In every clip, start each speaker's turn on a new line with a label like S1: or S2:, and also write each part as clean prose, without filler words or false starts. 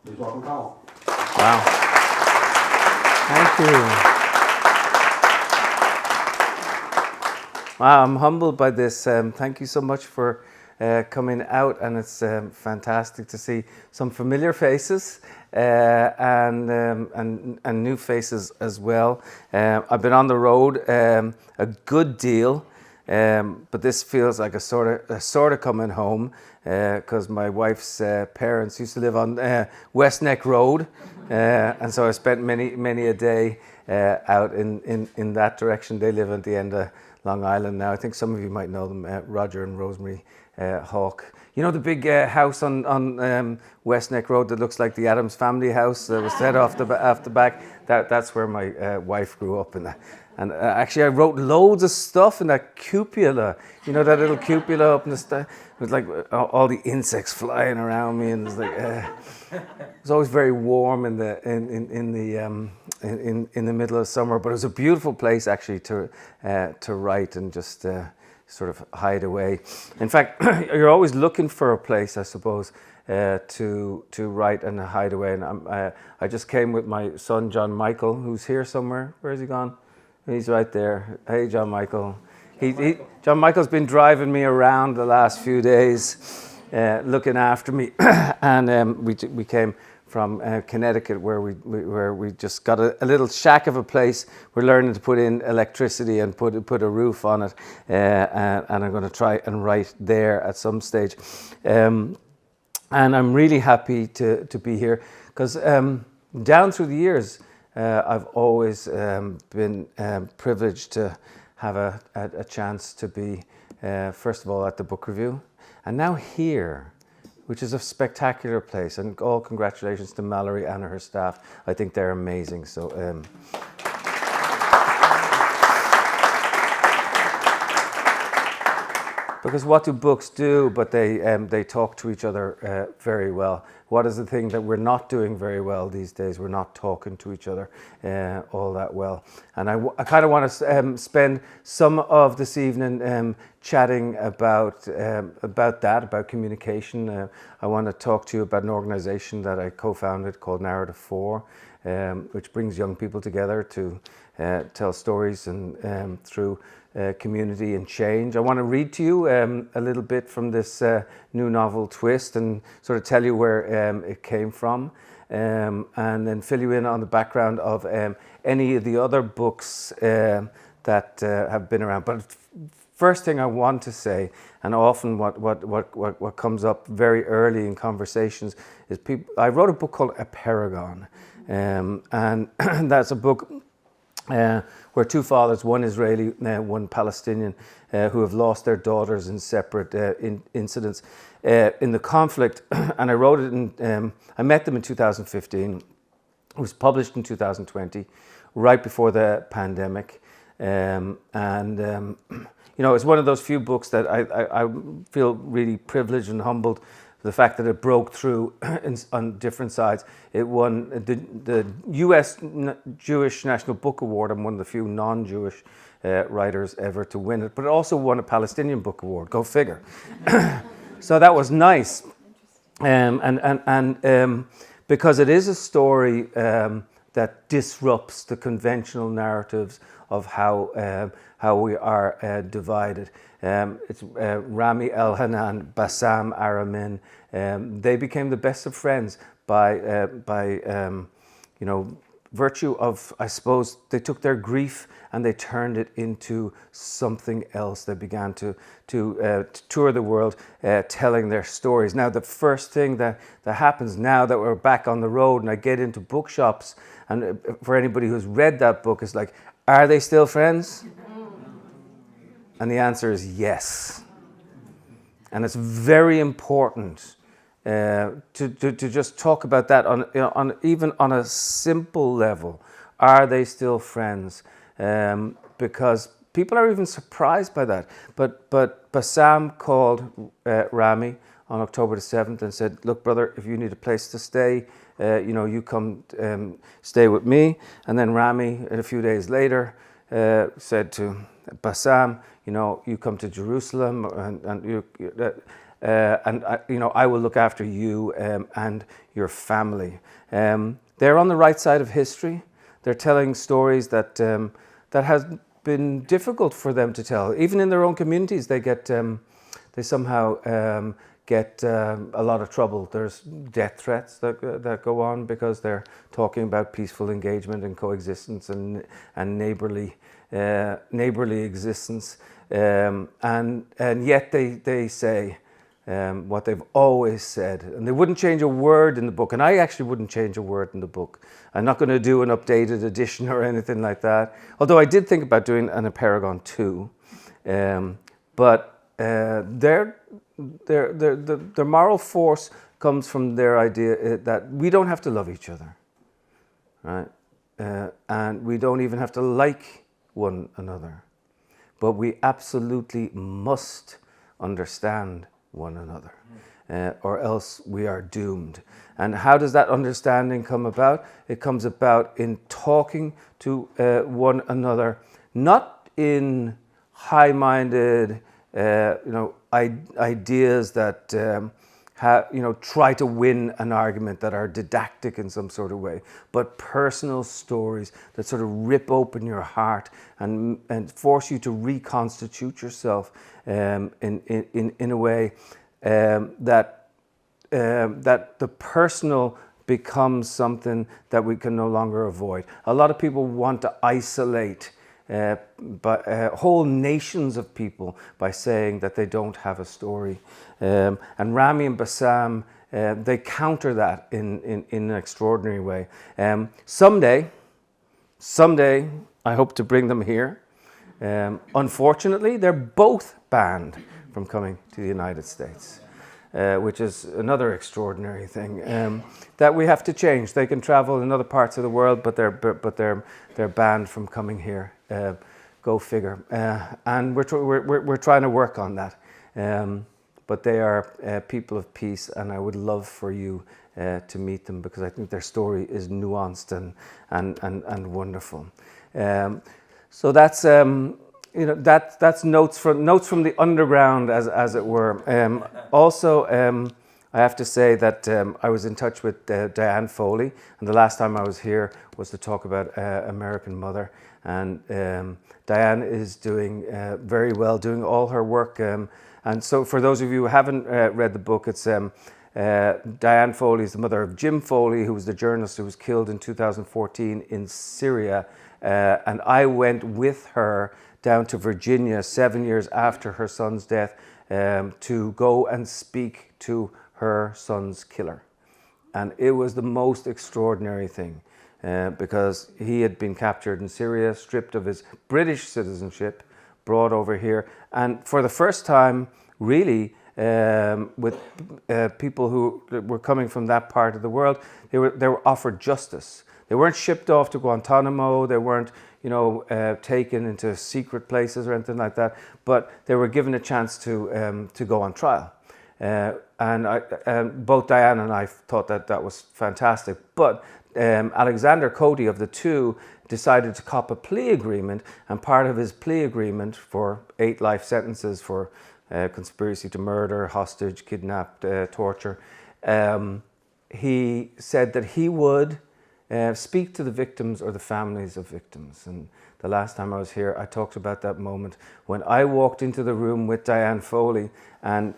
S1: Please welcome Colum.
S2: Wow. Thank you. Wow, I'm humbled by this. Thank you so much for coming out, and it's fantastic to see some familiar faces and new faces as well. I've been on the road a good deal, but this feels like a sort of coming home because my wife's parents used to live on West Neck Road, and so I spent many a day out in that direction. They live at the end of Long Island now. I think some of you might know them, Roger and Rosemary Hawke. You know the big house on West Neck Road that looks like the Addams Family house that was set off the back? That's where my wife grew up in that. And actually I wrote loads of stuff in that cupola. You know that little cupola up in the sky? It was like all the insects flying around me, and it was like it was always very warm in the middle of summer. But it was a beautiful place actually to write and just sort of hide away. In fact, you're always looking for a place, I suppose, to write and hide away. And I just came with my son John Michael, who's here somewhere. Where has he gone? He's right there. Hey, John Michael. John Michael's been driving me around the last few days, looking after me, and we came from Connecticut, where we just got a little shack of a place. We're learning to put in electricity and put a roof on it, and I'm going to try and write there at some stage. And I'm really happy to be here because down through the years, I've always been privileged to have a chance to be, first of all, at the book review, and now here, which is a spectacular place. And all congratulations to Mallory and her staff. I think they're amazing. So. Because what do books do? But they talk to each other very well. What is the thing that we're not doing very well these days? We're not talking to each other all that well. And I kind of want to spend some of this evening chatting about communication. I want to talk to you about an organization that I co-founded called Narrative 4, which brings young people together to tell stories and through community and change. I want to read to you a little bit from this new novel, Twist, and sort of tell you where it came from, and then fill you in on the background of any of the other books that have been around. But first thing I want to say, and often what comes up very early in conversations, is I wrote a book called Apeirogon, and that's a book where two fathers, one Israeli, one Palestinian, who have lost their daughters in separate incidents in the conflict. And I wrote it I met them in 2015. It was published in 2020, right before the pandemic. You know, it's one of those few books that I feel really privileged and humbled for the fact that it broke through on different sides. It won the US Jewish National Book Award. I'm one of the few non-Jewish writers ever to win it, but it also won a Palestinian Book Award. Go figure. So that was nice. Because it is a story that disrupts the conventional narratives of how we are divided. It's Rami Elhanan, Bassam Aramin. They became the best of friends by you know, virtue of, I suppose, they took their grief and they turned it into something else. They began to tour the world, telling their stories. Now, the first thing that happens now that we're back on the road and I get into bookshops, and for anybody who's read that book, is like, are they still friends? And the answer is yes. And it's very important to just talk about that on even on a simple level. Are they still friends? Because people are even surprised by that. But Bassam called Rami on October the 7th and said, look, brother, if you need a place to stay, you know, you come stay with me. And then Rami, a few days later, said to Bassam, you know, you come to Jerusalem, and I will look after you and your family. They're on the right side of history. They're telling stories that has been difficult for them to tell. Even in their own communities, they somehow get a lot of trouble. There's death threats that go on because they're talking about peaceful engagement and coexistence and neighborly existence. And yet they say what they've always said, and they wouldn't change a word in the book. And I actually wouldn't change a word in the book. I'm not going to do an updated edition or anything like that. Although I did think about doing an Apeirogon 2, but their moral force comes from their idea that we don't have to love each other, right? And we don't even have to like one another, but we absolutely must understand one another, or else we are doomed. And how does that understanding come about? It comes about in talking to one another, not in high-minded ideas that try to win an argument, that are didactic in some sort of way, but personal stories that sort of rip open your heart and force you to reconstitute yourself in a way that the personal becomes something that we can no longer avoid. A lot of people want to isolate whole nations of people by saying that they don't have a story. And Rami and Bassam, they counter that in an extraordinary way. Someday, I hope to bring them here. Unfortunately, they're both banned from coming to the United States, which is another extraordinary thing that we have to change. They can travel in other parts of the world, but they're banned from coming here. Go figure. And we're trying to work on that. But they are people of peace, and I would love for you to meet them, because I think their story is nuanced and wonderful. So that's that's notes from the underground, as it were. Also, I have to say that I was in touch with Diane Foley, and the last time I was here was to talk about American Mother. And Diane is doing very well, doing all her work. And so for those of you who haven't read the book, it's Diane Foley is the mother of Jim Foley, who was the journalist who was killed in 2014 in Syria. And I went with her down to Virginia 7 years after her son's death to go and speak to her son's killer. And it was the most extraordinary thing. Because he had been captured in Syria, stripped of his British citizenship, brought over here, and for the first time, really, with people who were coming from that part of the world, they were offered justice. They weren't shipped off to Guantanamo. They weren't, taken into secret places or anything like that. But they were given a chance to go on trial. And both Diane and I thought that was fantastic. But Alexander Cody, of the two, decided to cop a plea agreement, and part of his plea agreement for 8 life sentences for conspiracy to murder, hostage, kidnap, torture, he said that he would speak to the victims or the families of victims. And the last time I was here, I talked about that moment when I walked into the room with Diane Foley, and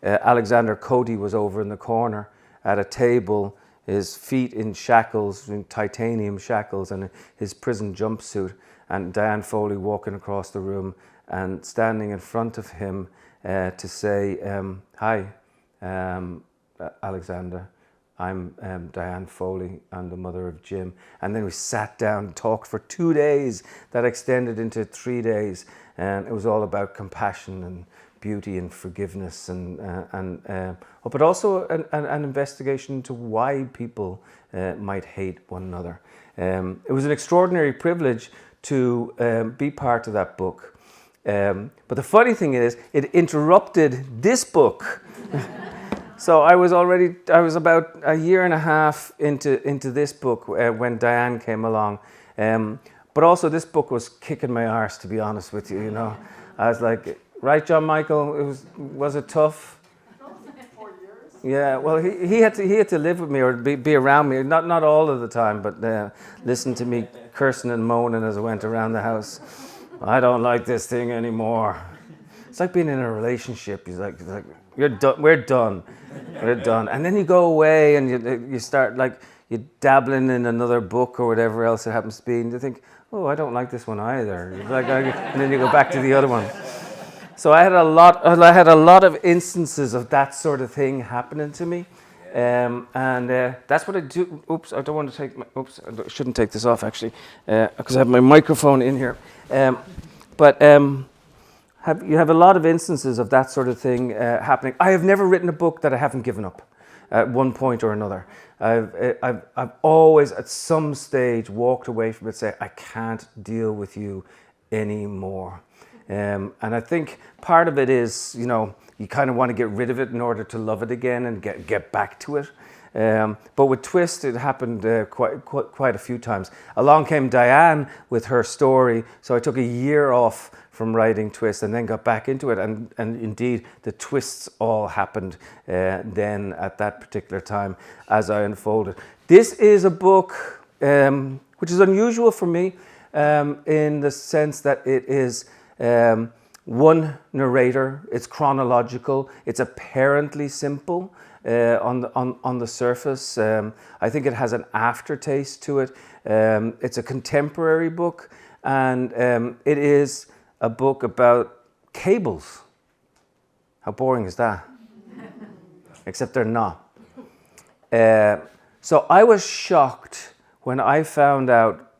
S2: Alexander Cody was over in the corner at a table, his feet in shackles, in titanium shackles, and his prison jumpsuit, and Diane Foley walking across the room and standing in front of him to say, hi, Alexander, I'm Diane Foley, I'm the mother of Jim. And then we sat down and talked for 2 days. That extended into 3 days, and it was all about compassion and beauty and forgiveness, but also an investigation into why people might hate one another. It was an extraordinary privilege to be part of that book. But the funny thing is, it interrupted this book. So I was about a year and a half into this book when Diane came along. But also this book was kicking my arse, to be honest with you. I was like, right, John Michael, was it tough? Yeah, well, he had to live with me or be around me, not all of the time, but listen to me cursing and moaning as I went around the house. I don't like this thing anymore. It's like being in a relationship. He's like you're done. We're done. We're done. And then you go away and you start like you dabbling in another book or whatever else it happens to be, and you think, oh, I don't like this one either. And then you go back to the other one. So I had a lot of instances of that sort of thing happening to me, and that's what I do. Oops, I don't want to take my. Oops, I shouldn't take this off actually, because I have my microphone in here. You have a lot of instances of that sort of thing happening. I have never written a book that I haven't given up at one point or another. I've always at some stage walked away from it, say I can't deal with you anymore. And I think part of it is, you kind of want to get rid of it in order to love it again and get back to it. But with Twist, it happened quite a few times. Along came Diane with her story, so I took a year off from writing Twist and then got back into it. And indeed, the twists all happened then at that particular time as I unfolded. This is a book which is unusual for me in the sense that it is one narrator. It's chronological. It's apparently simple on the surface. I think it has an aftertaste to it. It's a contemporary book, and it is a book about cables. How boring is that? Except they're not. So I was shocked when I found out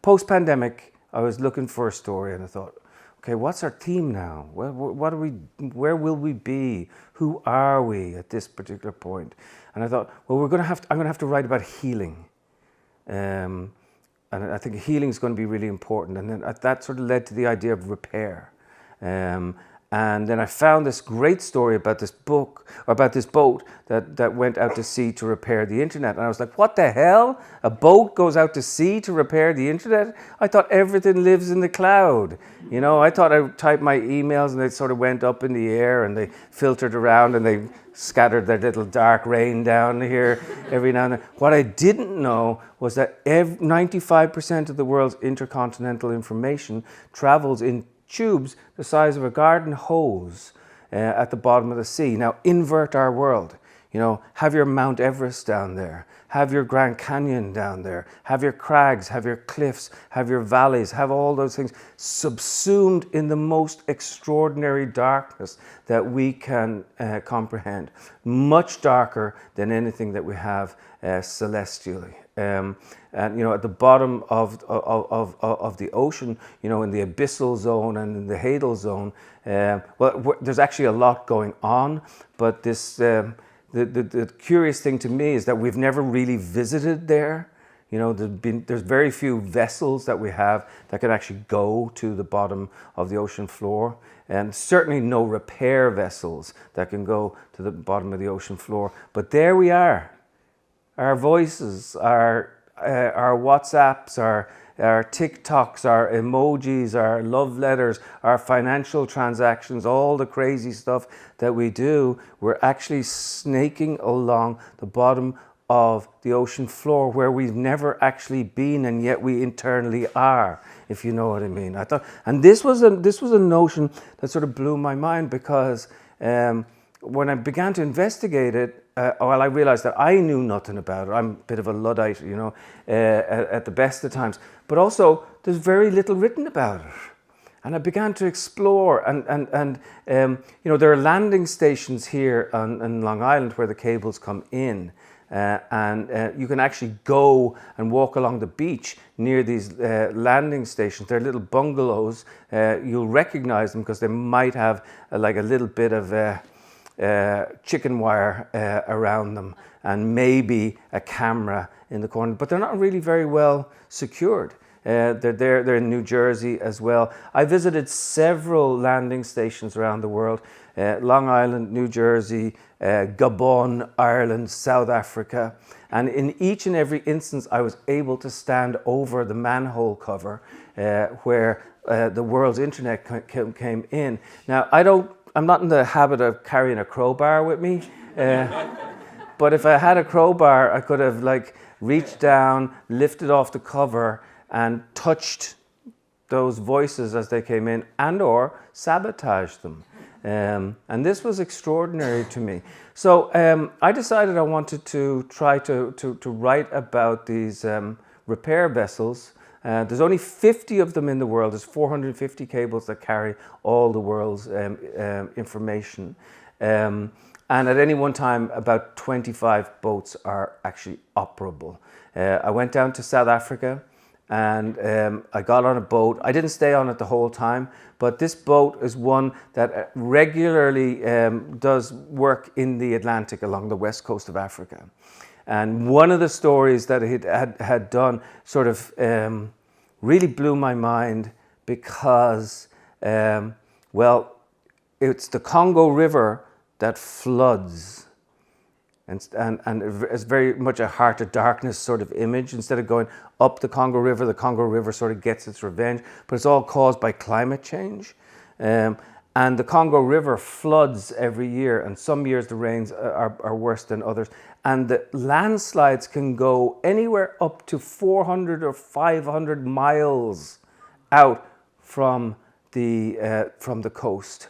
S2: post-pandemic. I was looking for a story, and I thought, okay, what's our theme now? What are we? Where will we be? Who are we at this particular point? And I thought, well, I'm going to have to write about healing, and I think healing is going to be really important. And then that sort of led to the idea of repair. And then I found this great story about this book, or about this boat that went out to sea to repair the internet. And I was like, what the hell? A boat goes out to sea to repair the internet? I thought everything lives in the cloud. I thought I typed my emails and they sort of went up in the air and they filtered around and they scattered their little dark rain down here every now and then. What I didn't know was that 95% of the world's intercontinental information travels in tubes the size of a garden hose at the bottom of the sea. Now invert our world. Have your Mount Everest down there, have your Grand Canyon down there, have your crags, have your cliffs, have your valleys, have all those things subsumed in the most extraordinary darkness that we can comprehend. Much darker than anything that we have celestially. And at the bottom of the ocean, in the abyssal zone and in the hadal zone, there's actually a lot going on. But this, the curious thing to me is that we've never really visited there. There's very few vessels that we have that can actually go to the bottom of the ocean floor, and certainly no repair vessels that can go to the bottom of the ocean floor. But there we are. Our voices, our WhatsApps, our TikToks, our emojis, our love letters, our financial transactions, all the crazy stuff that we do, we're actually snaking along the bottom of the ocean floor where we've never actually been, and yet we internally are, if you know what I mean. I thought, and this was a notion that sort of blew my mind, because when I began to investigate it, I realized that I knew nothing about it. I'm a bit of a Luddite, at the best of times. But also, there's very little written about it. And I began to explore, and there are landing stations here on Long Island where the cables come in. And you can actually go and walk along the beach near these landing stations. They're little bungalows. You'll recognize them because they might have a little bit of chicken wire around them, and maybe a camera in the corner, but they're not really very well secured. They're in New Jersey as well. I visited several landing stations around the world: Long Island, New Jersey, Gabon, Ireland, South Africa, and in each and every instance I was able to stand over the manhole cover where the world's internet came in. Now I'm not in the habit of carrying a crowbar with me, But if I had a crowbar, I could have like reached down, lifted off the cover, and touched those voices as they came in, and or sabotaged them. And this was extraordinary to me. So I decided I wanted to try to write about these repair vessels. There's only 50 of them in the world. There's 450 cables that carry all the world's information. And at any one time, about 25 boats are actually operable. I went down to South Africa and I got on a boat. I didn't stay on it the whole time, but this boat is one that regularly does work in the Atlantic along the west coast of Africa. And one of the stories that it had done sort of really blew my mind because, well, it's the Congo River that floods. And it's very much a heart of darkness sort of image. Instead of going up the Congo River sort of gets its revenge, but it's all caused by climate change. And the Congo River floods every year, and some years the rains are worse than others. And the landslides can go anywhere up to 400 or 500 miles out from the coast.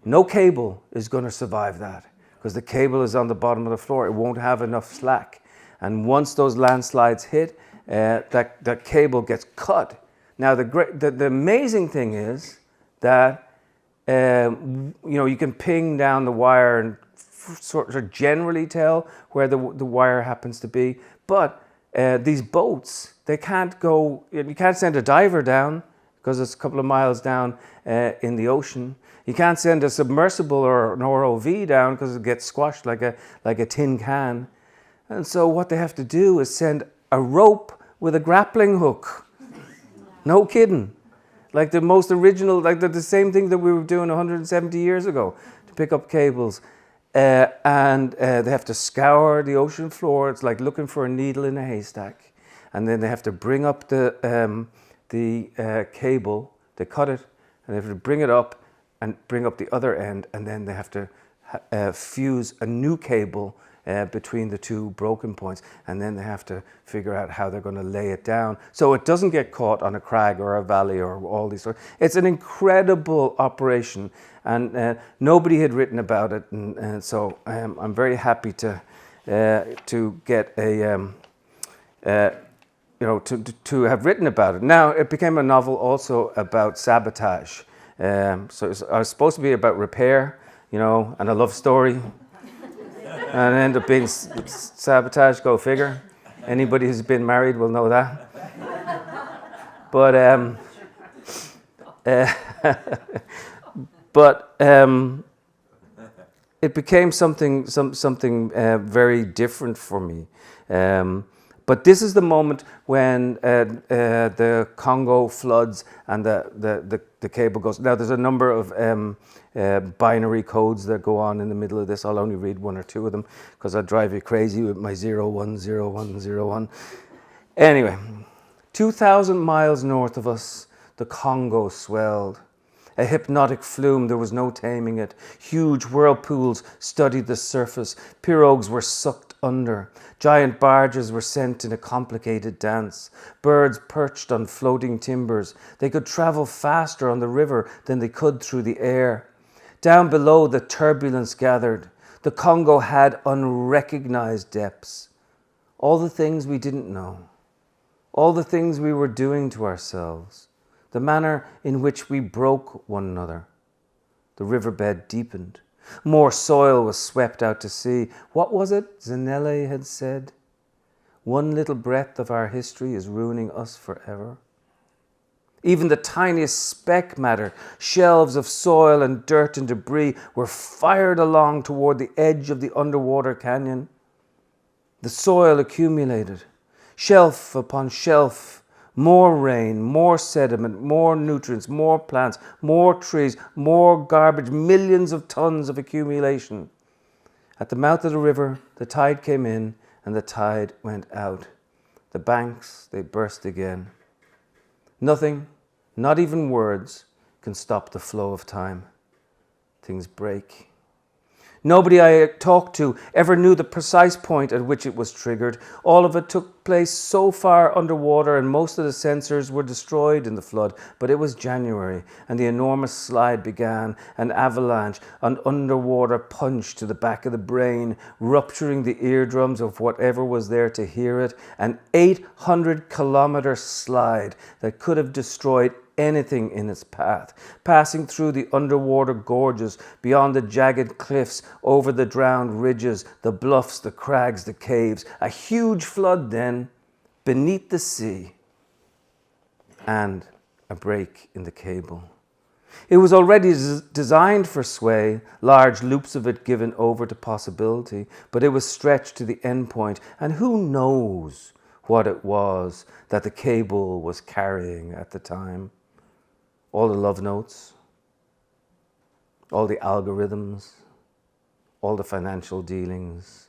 S2: No cable is going to survive that because the cable is on the bottom of the floor. It won't have enough slack. And once those landslides hit, that cable gets cut. Now, the amazing thing is that you can ping down the wire and sort of generally tell where the wire happens to be. But these boats, they can't go, you can't send a diver down because it's a couple of miles down in the ocean. You can't send a submersible or an ROV down because it gets squashed like a tin can. And so what they have to do is send a rope with a grappling hook. No kidding. Like the most original, like the same thing that we were doing 170 years ago to pick up cables. And they have to scour the ocean floor. It's like looking for a needle in a haystack. And then they have to bring up the cable. They cut it, and they have to bring it up and bring up the other end, and then they have to fuse a new cable between the two broken points, and then they have to figure out how they're going to lay it down so it doesn't get caught on a crag or a valley or all these sorts. It's an incredible operation, and nobody had written about it, and so I'm very happy to get a to have written about it. Now it became a novel also about sabotage. So I was supposed to be about repair, and a love story, and it ended up being sabotage. Go figure. Anybody who's been married will know that. But it became something very different for me. But this is the moment when the Congo floods and the cable goes. Now there's a number of binary codes that go on in the middle of this. I'll only read one or two of them because I'd drive you crazy with my 010101. Anyway, 2,000 miles north of us, the Congo swelled. A hypnotic flume, there was no taming it. Huge whirlpools studied the surface. Pirogues were sucked under. Giant barges were sent in a complicated dance. Birds perched on floating timbers. They could travel faster on the river than they could through the air. Down below, the turbulence gathered. The Congo had unrecognized depths. All the things we didn't know. All the things we were doing to ourselves. The manner in which we broke one another. The riverbed deepened. More soil was swept out to sea. What was it Zanele had said? One little breath of our history is ruining us forever. Even the tiniest speck matter, shelves of soil and dirt and debris, were fired along toward the edge of the underwater canyon. The soil accumulated, shelf upon shelf. More rain, more sediment, more nutrients, more plants, more trees, more garbage, millions of tons of accumulation. At the mouth of the river, the tide came in and the tide went out. The banks, they burst again. Nothing, not even words, can stop the flow of time. Things break. Nobody I talked to ever knew the precise point at which it was triggered. All of it took place so far underwater and most of the sensors were destroyed in the flood. But it was January and the enormous slide began, an avalanche, an underwater punch to the back of the brain, rupturing the eardrums of whatever was there to hear it. An 800-kilometer slide that could have destroyed anything in its path, passing through the underwater gorges, beyond the jagged cliffs, over the drowned ridges, the bluffs, the crags, the caves. A huge flood then, beneath the sea, and a break in the cable. It was already designed for sway, large loops of it given over to possibility, but it was stretched to the end point, and who knows what it was that the cable was carrying at the time. All the love notes, all the algorithms, all the financial dealings,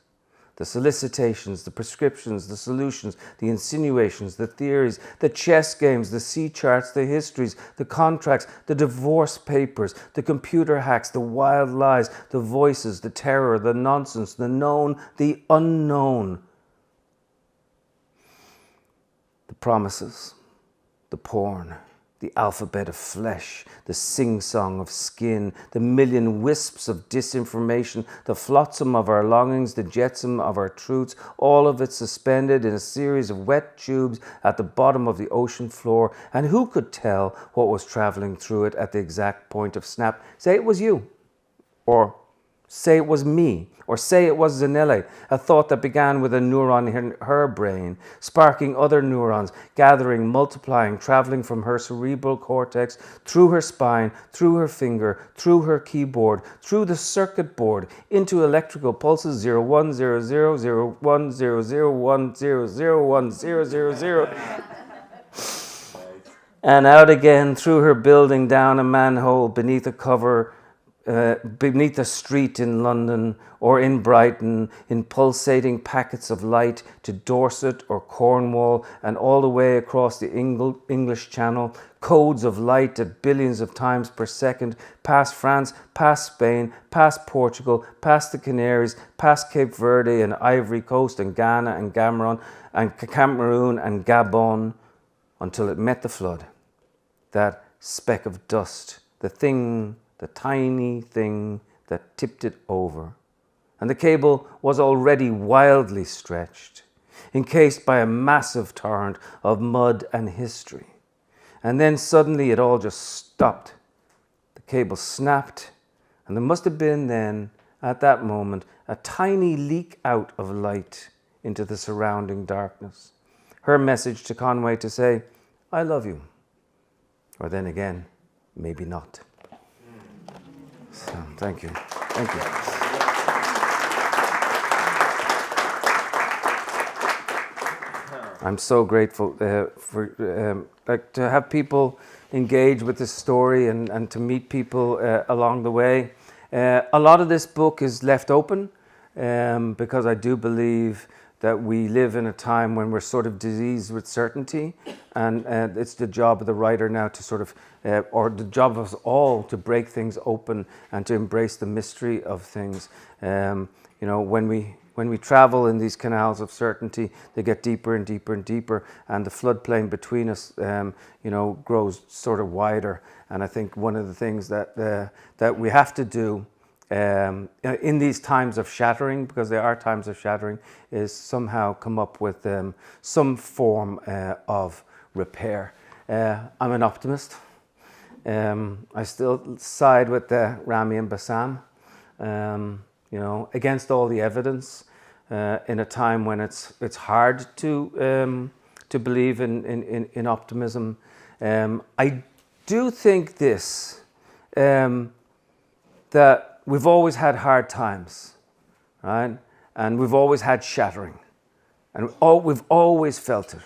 S2: the solicitations, the prescriptions, the solutions, the insinuations, the theories, the chess games, the sea charts, the histories, the contracts, the divorce papers, the computer hacks, the wild lies, the voices, the terror, the nonsense, the known, the unknown, the promises, the porn, the alphabet of flesh, the sing-song of skin, the million wisps of disinformation, the flotsam of our longings, the jetsam of our truths, all of it suspended in a series of wet tubes at the bottom of the ocean floor. And who could tell what was traveling through it at the exact point of snap? Say it was you, or say it was me, or say it was Zanele, a thought that began with a neuron in her brain, sparking other neurons, gathering, multiplying, traveling from her cerebral cortex, through her spine, through her finger, through her keyboard, through the circuit board, into electrical pulses 0100 0100100100 and out again through her building, down a manhole, beneath a cover, beneath a street in London or in Brighton, in pulsating packets of light to Dorset or Cornwall, and all the way across the English Channel, codes of light at billions of times per second, past France, past Spain, past Portugal, past the Canaries, past Cape Verde and Ivory Coast and Ghana and Cameroon and Gabon, until it met the flood. That speck of dust, the tiny thing that tipped it over. And the cable was already wildly stretched, encased by a massive torrent of mud and history. And then suddenly it all just stopped. The cable snapped, and there must have been then, at that moment, a tiny leak out of light into the surrounding darkness. Her message to Conway to say, "I love you." Or then again, maybe not. So, thank you. Thank you. I'm so grateful for to have people engage with this story and to meet people along the way. A lot of this book is left open because I do believe that we live in a time when we're sort of diseased with certainty, and it's the job of the writer now to sort of, or the job of us all, to break things open and to embrace the mystery of things. You know, when we travel in these canals of certainty, they get deeper and deeper and deeper, and the floodplain between us, you know, grows sort of wider. And I think one of the things that that we have to do in these times of shattering, because there are times of shattering, is somehow come up with some form of repair. I'm an optimist. I still side with Rami and Bassam, you know, against all the evidence, in a time when it's hard to believe in optimism. I do think this, that we've always had hard times, right? And we've always had shattering. And we've always felt it.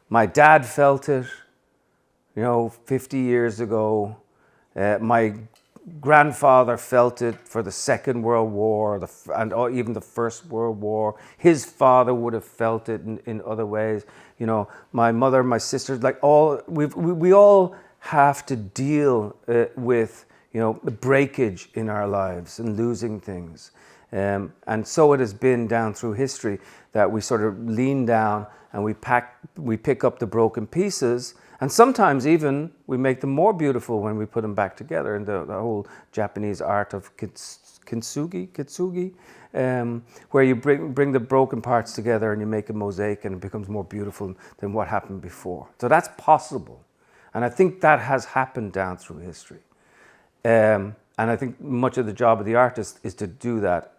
S2: My dad felt it, you know, 50 years ago. My grandfather felt it for the Second World War and even the First World War. His father would have felt it in other ways. You know, my mother, my sisters, like we all have to deal with, you the breakage in our lives and losing things. And so it has been down through history that we sort of lean down and we pick up the broken pieces, and sometimes even we make them more beautiful when we put them back together. And the whole Japanese art of kintsugi, where you bring the broken parts together and you make a mosaic and it becomes more beautiful than what happened before. So that's possible. And I think that has happened down through history. And I think much of the job of the artist is to do that.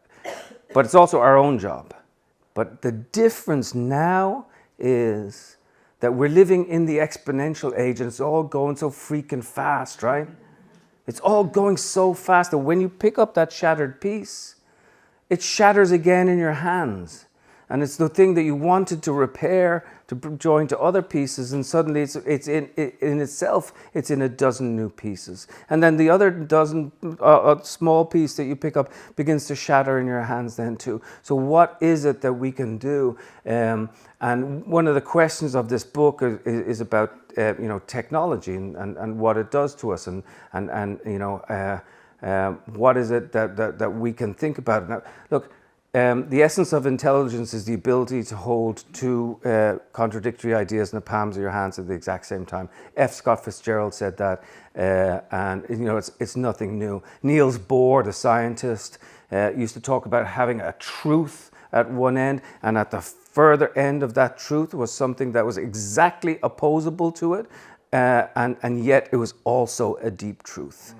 S2: But it's also our own job. But the difference now is that we're living in the exponential age, and it's all going so freaking fast, right? It's all going so fast that when you pick up that shattered piece, it shatters again in your hands. And it's the thing that you wanted to repair, to join to other pieces, and suddenly it's in itself, it's in a dozen new pieces. And then the other dozen, small piece that you pick up begins to shatter in your hands then too. So what is it that we can do? And one of the questions of this book is about technology and what it does to us, and what is it that we can think about. Now, look. The essence of intelligence is the ability to hold two contradictory ideas in the palms of your hands at the exact same time. F. Scott Fitzgerald said that, and it's nothing new. Niels Bohr, the scientist, used to talk about having a truth at one end, and at the further end of that truth was something that was exactly opposable to it, and yet it was also a deep truth.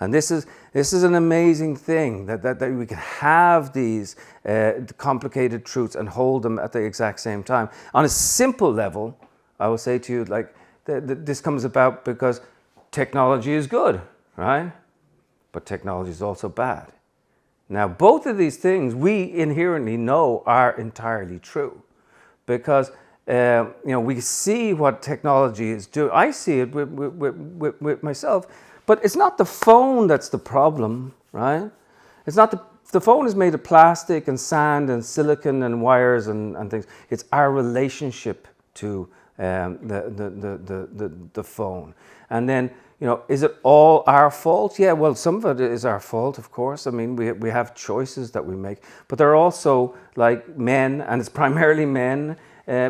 S2: And this is an amazing thing that we can have these complicated truths and hold them at the exact same time. On a simple level, I will say to you, like, this comes about because technology is good, right? But technology is also bad. Now, both of these things we inherently know are entirely true, because we see what technology is doing. I see it with myself. But it's not the phone that's the problem, right? It's not the phone is made of plastic and sand and silicon and wires and things. It's our relationship to the phone. And then, is it all our fault? Yeah, well, some of it is our fault, of course. I mean, we have choices that we make. But there are also, like, men, and it's primarily men,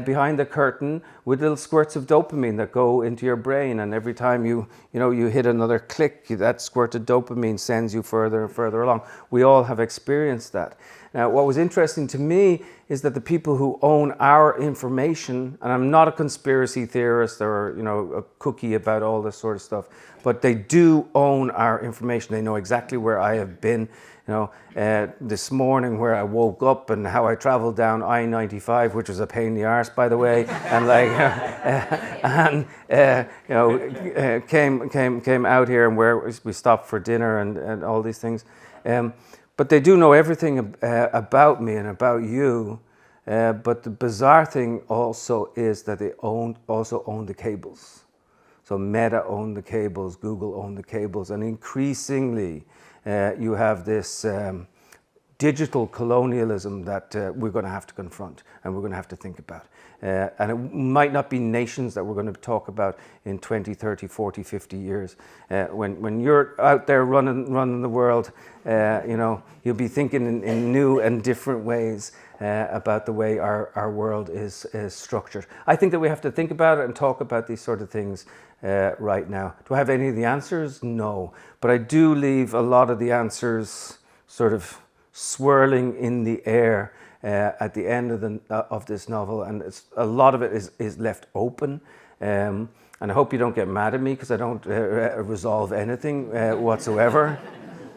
S2: behind the curtain with little squirts of dopamine that go into your brain, and every time you hit another click, that squirt of dopamine sends you further and further along. We all have experienced that. Now, what was interesting to me is that the people who own our information, and I'm not a conspiracy theorist or a cookie about all this sort of stuff, but they do own our information. They know exactly where I have been. This morning where I woke up and how I traveled down I-95, which was a pain in the arse, by the way, and came out here and where we stopped for dinner and all these things. But they do know everything about me and about you. But the bizarre thing also is that they also own the cables. So Meta owned the cables, Google owned the cables, and increasingly you have this digital colonialism that we're going to have to confront and we're going to have to think about. And it might not be nations that we're going to talk about in 20, 30, 40, 50 years. When you're out there running the world, you'll be thinking in new and different ways about the way our world is structured. I think that we have to think about it and talk about these sort of things right now. Do I have any of the answers? No. But I do leave a lot of the answers sort of swirling in the air at the end of this novel, and a lot of it is left open. And I hope you don't get mad at me because I don't resolve anything whatsoever.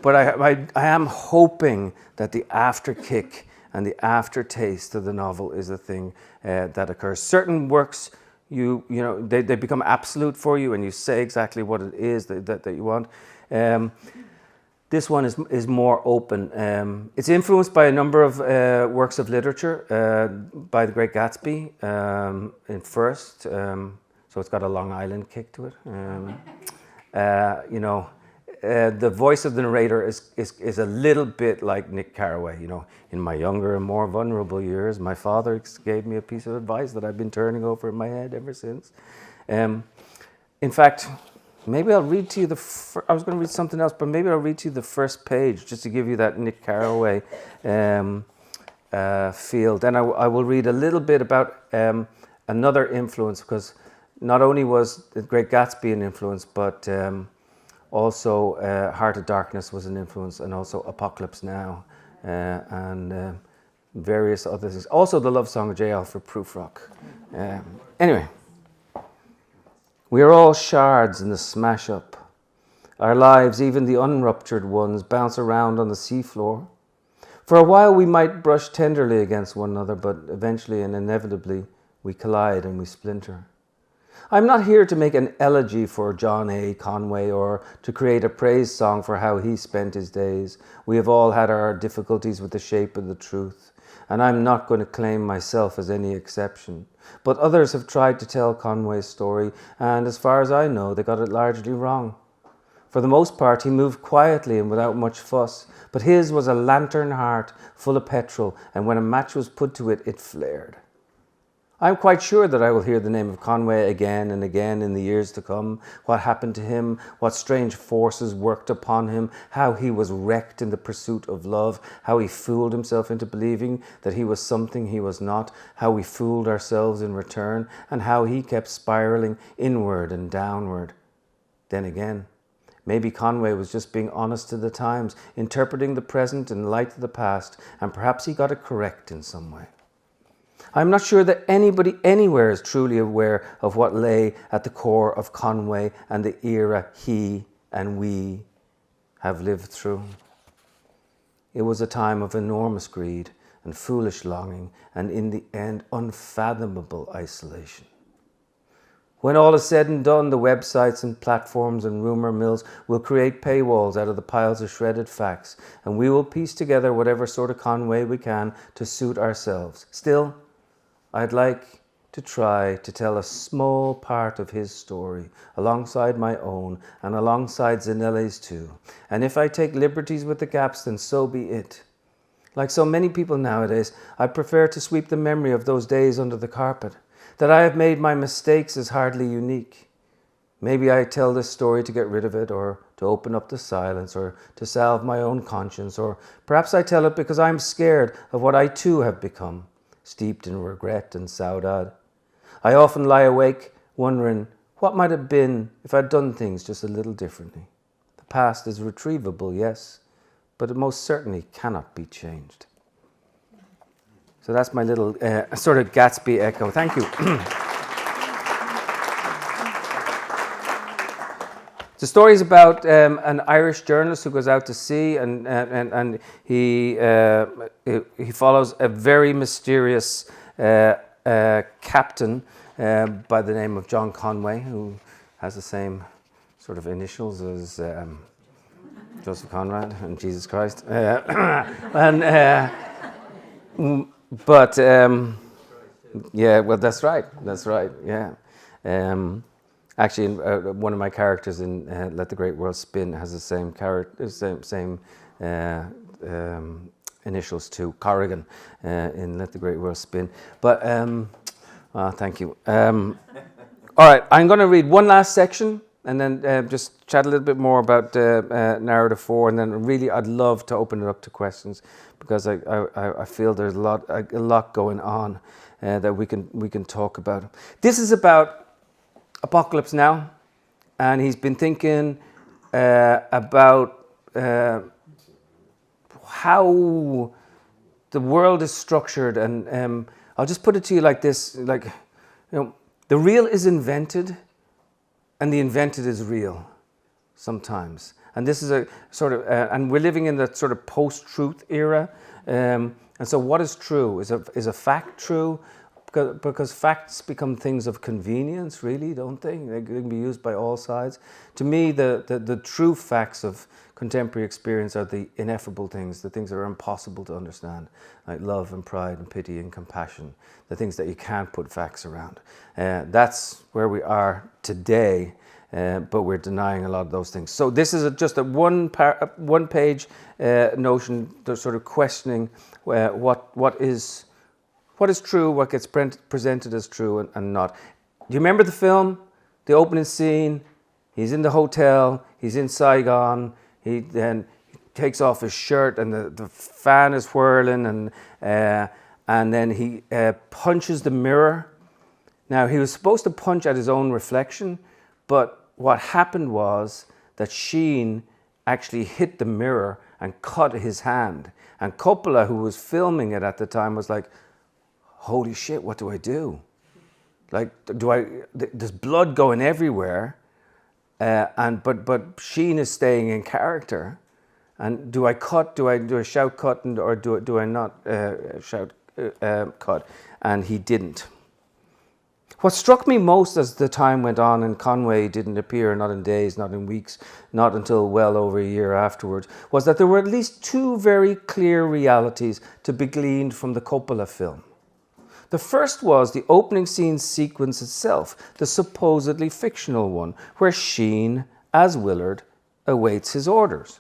S2: But I am hoping that the afterkick and the aftertaste of the novel is a thing that occurs. Certain works, they become absolute for you, and you say exactly what it is that you want. This one is more open. It's influenced by a number of works of literature by the Great Gatsby in first. So it's got a Long Island kick to it. The voice of the narrator is a little bit like Nick Carraway. In my younger and more vulnerable years, my father gave me a piece of advice that I've been turning over in my head ever since. In fact, maybe I'll read to you I was going to read something else, but maybe I'll read to you the first page just to give you that Nick Carraway feel. Then I will read a little bit about another influence, because not only was The Great Gatsby an influence, but also Heart of Darkness was an influence, and also Apocalypse Now, and various other things. Also the love song of J. Alfred Prufrock. Anyway. We are all shards in the smash-up. Our lives, even the unruptured ones, bounce around on the seafloor. For a while we might brush tenderly against one another, but eventually and inevitably we collide and we splinter. I'm not here to make an elegy for John A. Conway or to create a praise song for how he spent his days. We have all had our difficulties with the shape of the truth, and I'm not going to claim myself as any exception. But others have tried to tell Conway's story, and as far as I know, they got it largely wrong. For the most part, he moved quietly and without much fuss, but his was a lantern heart full of petrol, and when a match was put to it, it flared. I'm quite sure that I will hear the name of Conway again and again in the years to come. What happened to him, what strange forces worked upon him, how he was wrecked in the pursuit of love, how he fooled himself into believing that he was something he was not, how we fooled ourselves in return, and how he kept spiraling inward and downward. Then again, maybe Conway was just being honest to the times, interpreting the present in light of the past, and perhaps he got it correct in some way. I'm not sure that anybody anywhere is truly aware of what lay at the core of Conway and the era he and we have lived through. It was a time of enormous greed and foolish longing, and in the end, unfathomable isolation. When all is said and done, the websites and platforms and rumor mills will create paywalls out of the piles of shredded facts, and we will piece together whatever sort of Conway we can to suit ourselves. Still, I'd like to try to tell a small part of his story alongside my own and alongside Zanele's too. And if I take liberties with the gaps, then so be it. Like so many people nowadays, I prefer to sweep the memory of those days under the carpet. That I have made my mistakes is hardly unique. Maybe I tell this story to get rid of it, or to open up the silence, or to salve my own conscience, or perhaps I tell it because I'm scared of what I too have become, steeped in regret and saudade. I often lie awake wondering what might have been if I'd done things just a little differently. The past is retrievable, yes, but it most certainly cannot be changed. So that's my little sort of Gatsby echo. Thank you. The story is about an Irish journalist who goes out to sea, and he follows a very mysterious captain by the name of John Conway, who has the same sort of initials as Joseph Conrad and Jesus Christ. Yeah, well, that's right. Yeah. Actually, one of my characters in Let the Great World Spin has the same initials too, Corrigan, in Let the Great World Spin. But thank you. All right, I'm going to read one last section and then just chat a little bit more about narrative 4, and then really I'd love to open it up to questions, because I feel there's a lot going on that we can talk about. This is about Apocalypse Now, and he's been thinking about how the world is structured, and I'll just put it to you like this: the real is invented, and the invented is real sometimes. And this is a sort of, and we're living in the sort of post-truth era. And so, what is true? Is a fact true? Because facts become things of convenience, really, don't they? They can be used by all sides. To me, the true facts of contemporary experience are the ineffable things, the things that are impossible to understand, like love and pride and pity and compassion, the things that you can't put facts around. That's where we are today, but we're denying a lot of those things. So this is just a one-page notion, sort of questioning what is true, what gets presented as true and not. Do you remember the film, the opening scene? He's in the hotel, he's in Saigon, he then takes off his shirt and the fan is whirling, and then he punches the mirror. Now, he was supposed to punch at his own reflection, but what happened was that Sheen actually hit the mirror and cut his hand. And Coppola, who was filming it at the time, was like, holy shit, what do I do? Like, there's blood going everywhere, but Sheen is staying in character. And do I cut? Do I shout cut, or do I not shout cut? And he didn't. What struck me most as the time went on and Conway didn't appear, not in days, not in weeks, not until well over a year afterwards, was that there were at least two very clear realities to be gleaned from the Coppola film. The first was the opening scene sequence itself, the supposedly fictional one, where Sheen, as Willard, awaits his orders.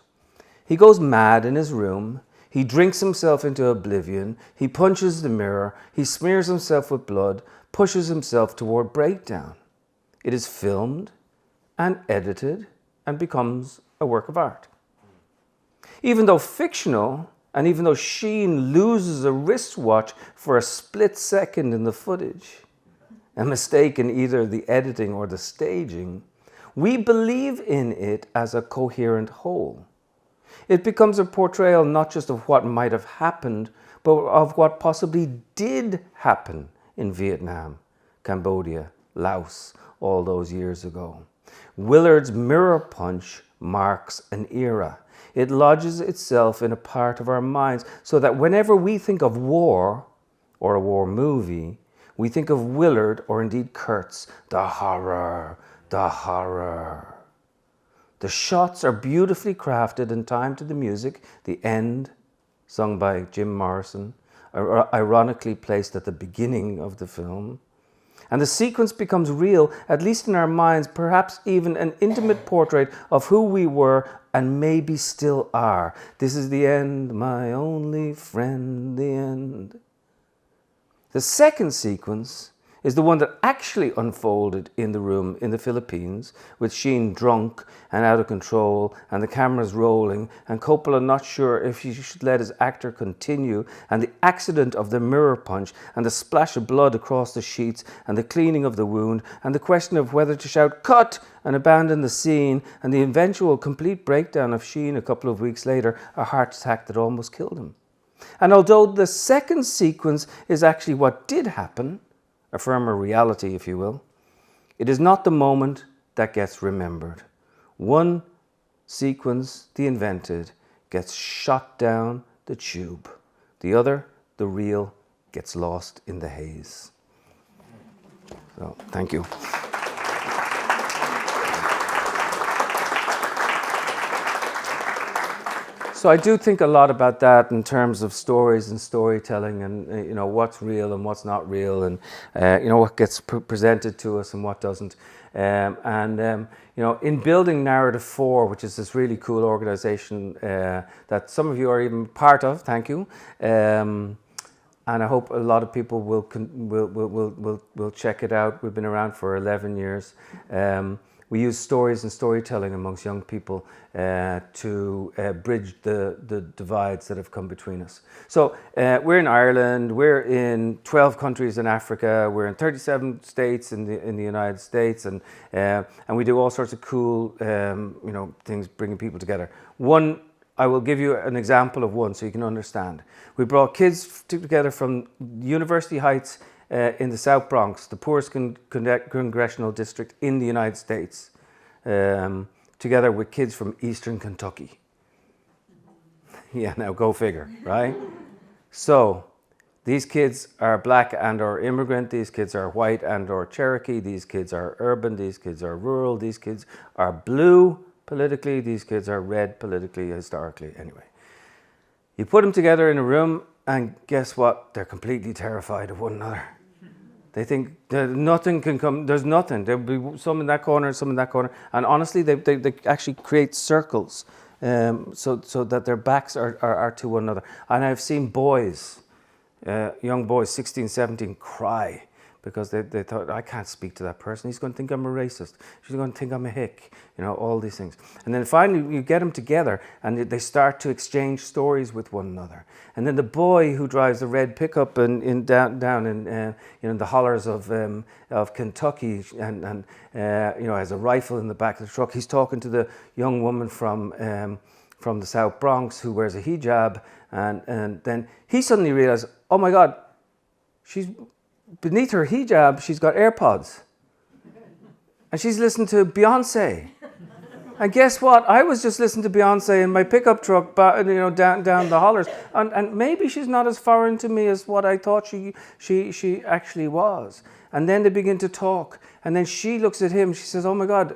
S2: He goes mad in his room, he drinks himself into oblivion, he punches the mirror, he smears himself with blood, pushes himself toward breakdown. It is filmed and edited and becomes a work of art. Even though fictional, and even though Sheen loses a wristwatch for a split second in the footage, a mistake in either the editing or the staging, we believe in it as a coherent whole. It becomes a portrayal not just of what might have happened, but of what possibly did happen in Vietnam, Cambodia, Laos, all those years ago. Willard's mirror punch marks an era. It lodges itself in a part of our minds so that whenever we think of war or a war movie, we think of Willard or indeed Kurtz, the horror, the horror. The shots are beautifully crafted and timed to the music, the end, sung by Jim Morrison, ironically placed at the beginning of the film. And the sequence becomes real, at least in our minds, perhaps even an intimate portrait of who we were and maybe still are. This is the end, my only friend, the end. The second sequence is the one that actually unfolded in the room in the Philippines, with Sheen drunk and out of control, and the cameras rolling, and Coppola not sure if he should let his actor continue, and the accident of the mirror punch, and the splash of blood across the sheets, and the cleaning of the wound, and the question of whether to shout cut and abandon the scene, and the eventual complete breakdown of Sheen a couple of weeks later, a heart attack that almost killed him. And although the second sequence is actually what did happen, a firmer reality, if you will, it is not the moment that gets remembered. One sequence, the invented, gets shot down the tube. The other, the real, gets lost in the haze. So, thank you. So I do think a lot about that in terms of stories and storytelling, and what's real and what's not real, and what gets presented to us and what doesn't. In building Narrative 4, which is this really cool organization that some of you are even part of, thank you. And I hope a lot of people will check it out. We've been around for 11 years. We use stories and storytelling amongst young people to bridge the divides that have come between us. So we're in Ireland, we're in 12 countries in Africa, we're in 37 states in the United States, and we do all sorts of cool things bringing people together. I will give you an example of one so you can understand. We brought kids together from University Heights in the South Bronx, the poorest congressional district in the United States, together with kids from Eastern Kentucky. Yeah, now go figure, right? So these kids are black and or immigrant, these kids are white and or Cherokee, these kids are urban, these kids are rural, these kids are blue politically, these kids are red politically, historically, anyway. You put them together in a room and guess what? They're completely terrified of one another. They think nothing can come, there's nothing. There'll be some in that corner, some in that corner. And honestly, they actually create circles so that their backs are to one another. And I've seen boys, young boys, 16, 17, cry because they thought, I can't speak to that person. He's going to think I'm a racist. She's going to think I'm a hick. All these things. And then finally you get them together and they start to exchange stories with one another. And then the boy who drives the red pickup down in the hollers of Kentucky and has a rifle in the back of the truck, he's talking to the young woman from the South Bronx who wears a hijab, and then he suddenly realizes, oh my God, she's beneath her hijab, she's got AirPods. And she's listening to Beyonce. And guess what? I was just listening to Beyonce in my pickup truck, down the hollers. And maybe she's not as foreign to me as what I thought she actually was. And then they begin to talk. And then she looks at him, she says, oh my God,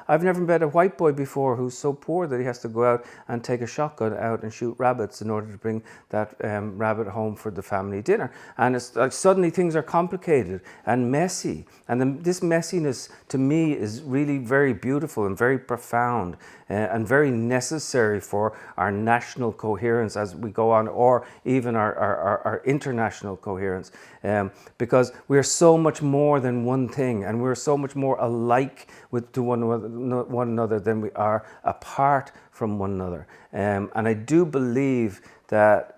S2: I've never met a white boy before who's so poor that he has to go out and take a shotgun out and shoot rabbits in order to bring that rabbit home for the family dinner. And it's like suddenly things are complicated and messy. And this messiness to me is really very beautiful and very profound and very necessary for our national coherence as we go on, or even our international coherence. Because we're so much more than one thing, and we're so much more alike to one another than we are apart from one another. And I do believe that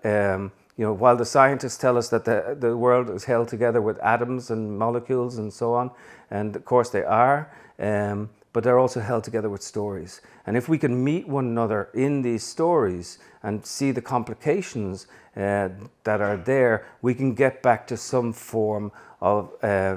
S2: while the scientists tell us that the world is held together with atoms and molecules and so on, and of course they are, but they're also held together with stories. And if we can meet one another in these stories and see the complications that are there, we can get back to some form of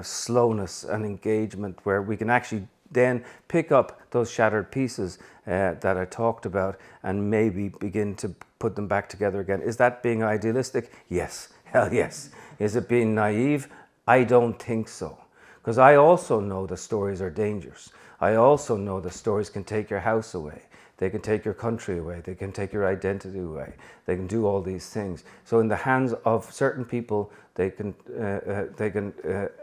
S2: slowness and engagement where we can actually then pick up those shattered pieces that I talked about and maybe begin to put them back together again. Is that being idealistic? Yes, hell yes. Is it being naive? I don't think so. Because I also know the stories are dangerous. I also know the stories can take your house away. They can take your country away. They can take your identity away. They can do all these things. So in the hands of certain people, they can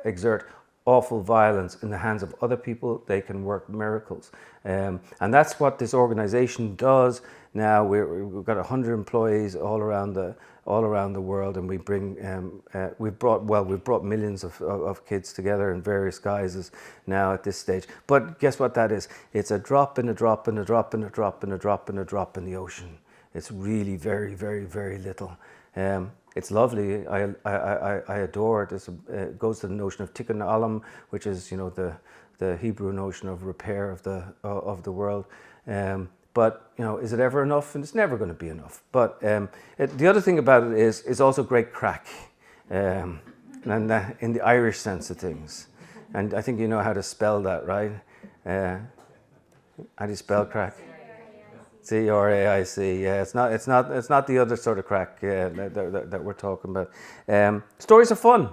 S2: exert awful violence. In the hands of other people, they can work miracles. And that's what this organization does now. We've got 100 employees all around the world, and we've brought millions of kids together in various guises now at this stage. But guess what that is? It's a drop in a drop in a drop in a drop in a drop in a drop in the ocean. It's really very, very, very little. It's lovely. I adore it. It goes to the notion of tikkun olam, which is the Hebrew notion of repair of the world. But is it ever enough? And it's never going to be enough. But the other thing about it is it's also great crack, and in the Irish sense of things. And I think you know how to spell that, right? How do you spell crack? C-R-A-I-C. Yeah, it's not the other sort of crack that we're talking about. Stories are fun.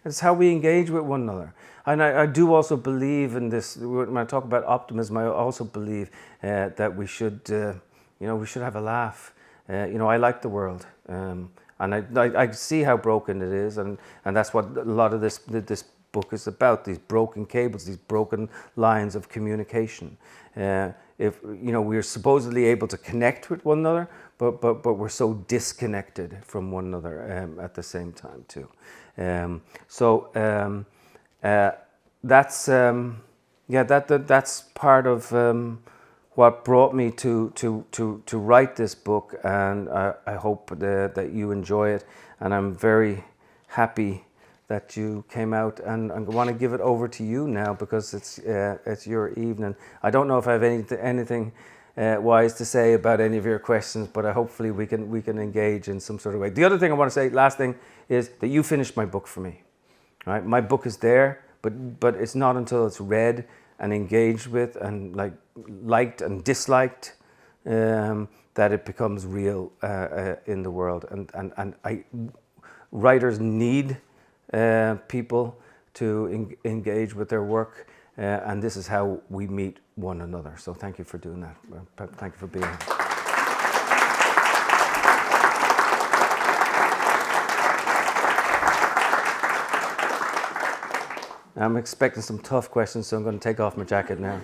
S2: It's how we engage with one another. And I do also believe in this. When I talk about optimism, I also believe that we should have a laugh. I like the world, and I see how broken it is, and that's what a lot of this book is about. These broken cables, these broken lines of communication. If we're supposedly able to connect with one another, but we're so disconnected from one another at the same time too. That's part of what brought me to write this book, and I hope that you enjoy it. And I'm very happy that you came out, and I want to give it over to you now because it's your evening. I don't know if I have anything wise to say about any of your questions, but hopefully we can engage in some sort of way. The other thing I want to say, last thing, is that you finished my book for me. Right? My book is there, but it's not until it's read and engaged with and liked and disliked that it becomes real in the world. And writers need people to engage with their work, and this is how we meet one another. So thank you for doing that. Thank you for being here. I'm expecting some tough questions, so I'm going to take off my jacket now.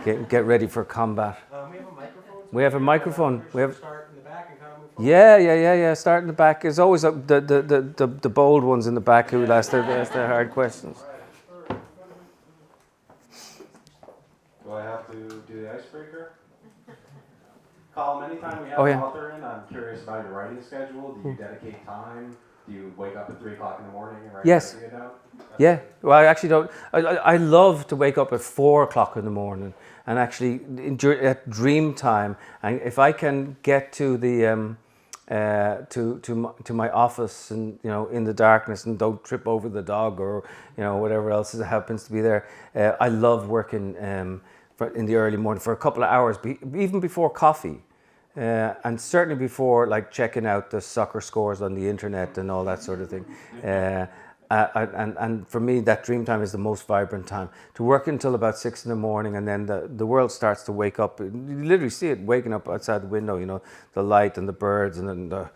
S2: Get ready for combat.
S1: We have a microphone.
S2: We have a microphone.
S1: We have start in the back and kind of move
S2: Yeah. Start in the back. It's always the bold ones in the back who ask the hard questions.
S1: Do I have to do the icebreaker? Colum, anytime we have
S2: Oh,
S1: an
S2: yeah.
S1: author in, I'm curious about your writing schedule. Do you dedicate time? Do you wake up at 3 o'clock in the morning and write
S2: Yes.
S1: everything down?
S2: Yeah. Well, I actually don't. I love to wake up at 4 o'clock in the morning and actually at dream time. And if I can get to the to my office and in the darkness and don't trip over the dog or whatever else happens to be there, I love working in the early morning for a couple of hours, even before coffee. And certainly before like checking out the soccer scores on the internet and all that sort of thing. And for me, that dream time is the most vibrant time. To work until about 6 in the morning, and then the world starts to wake up. You literally see it waking up outside the window. The light and the birds and then the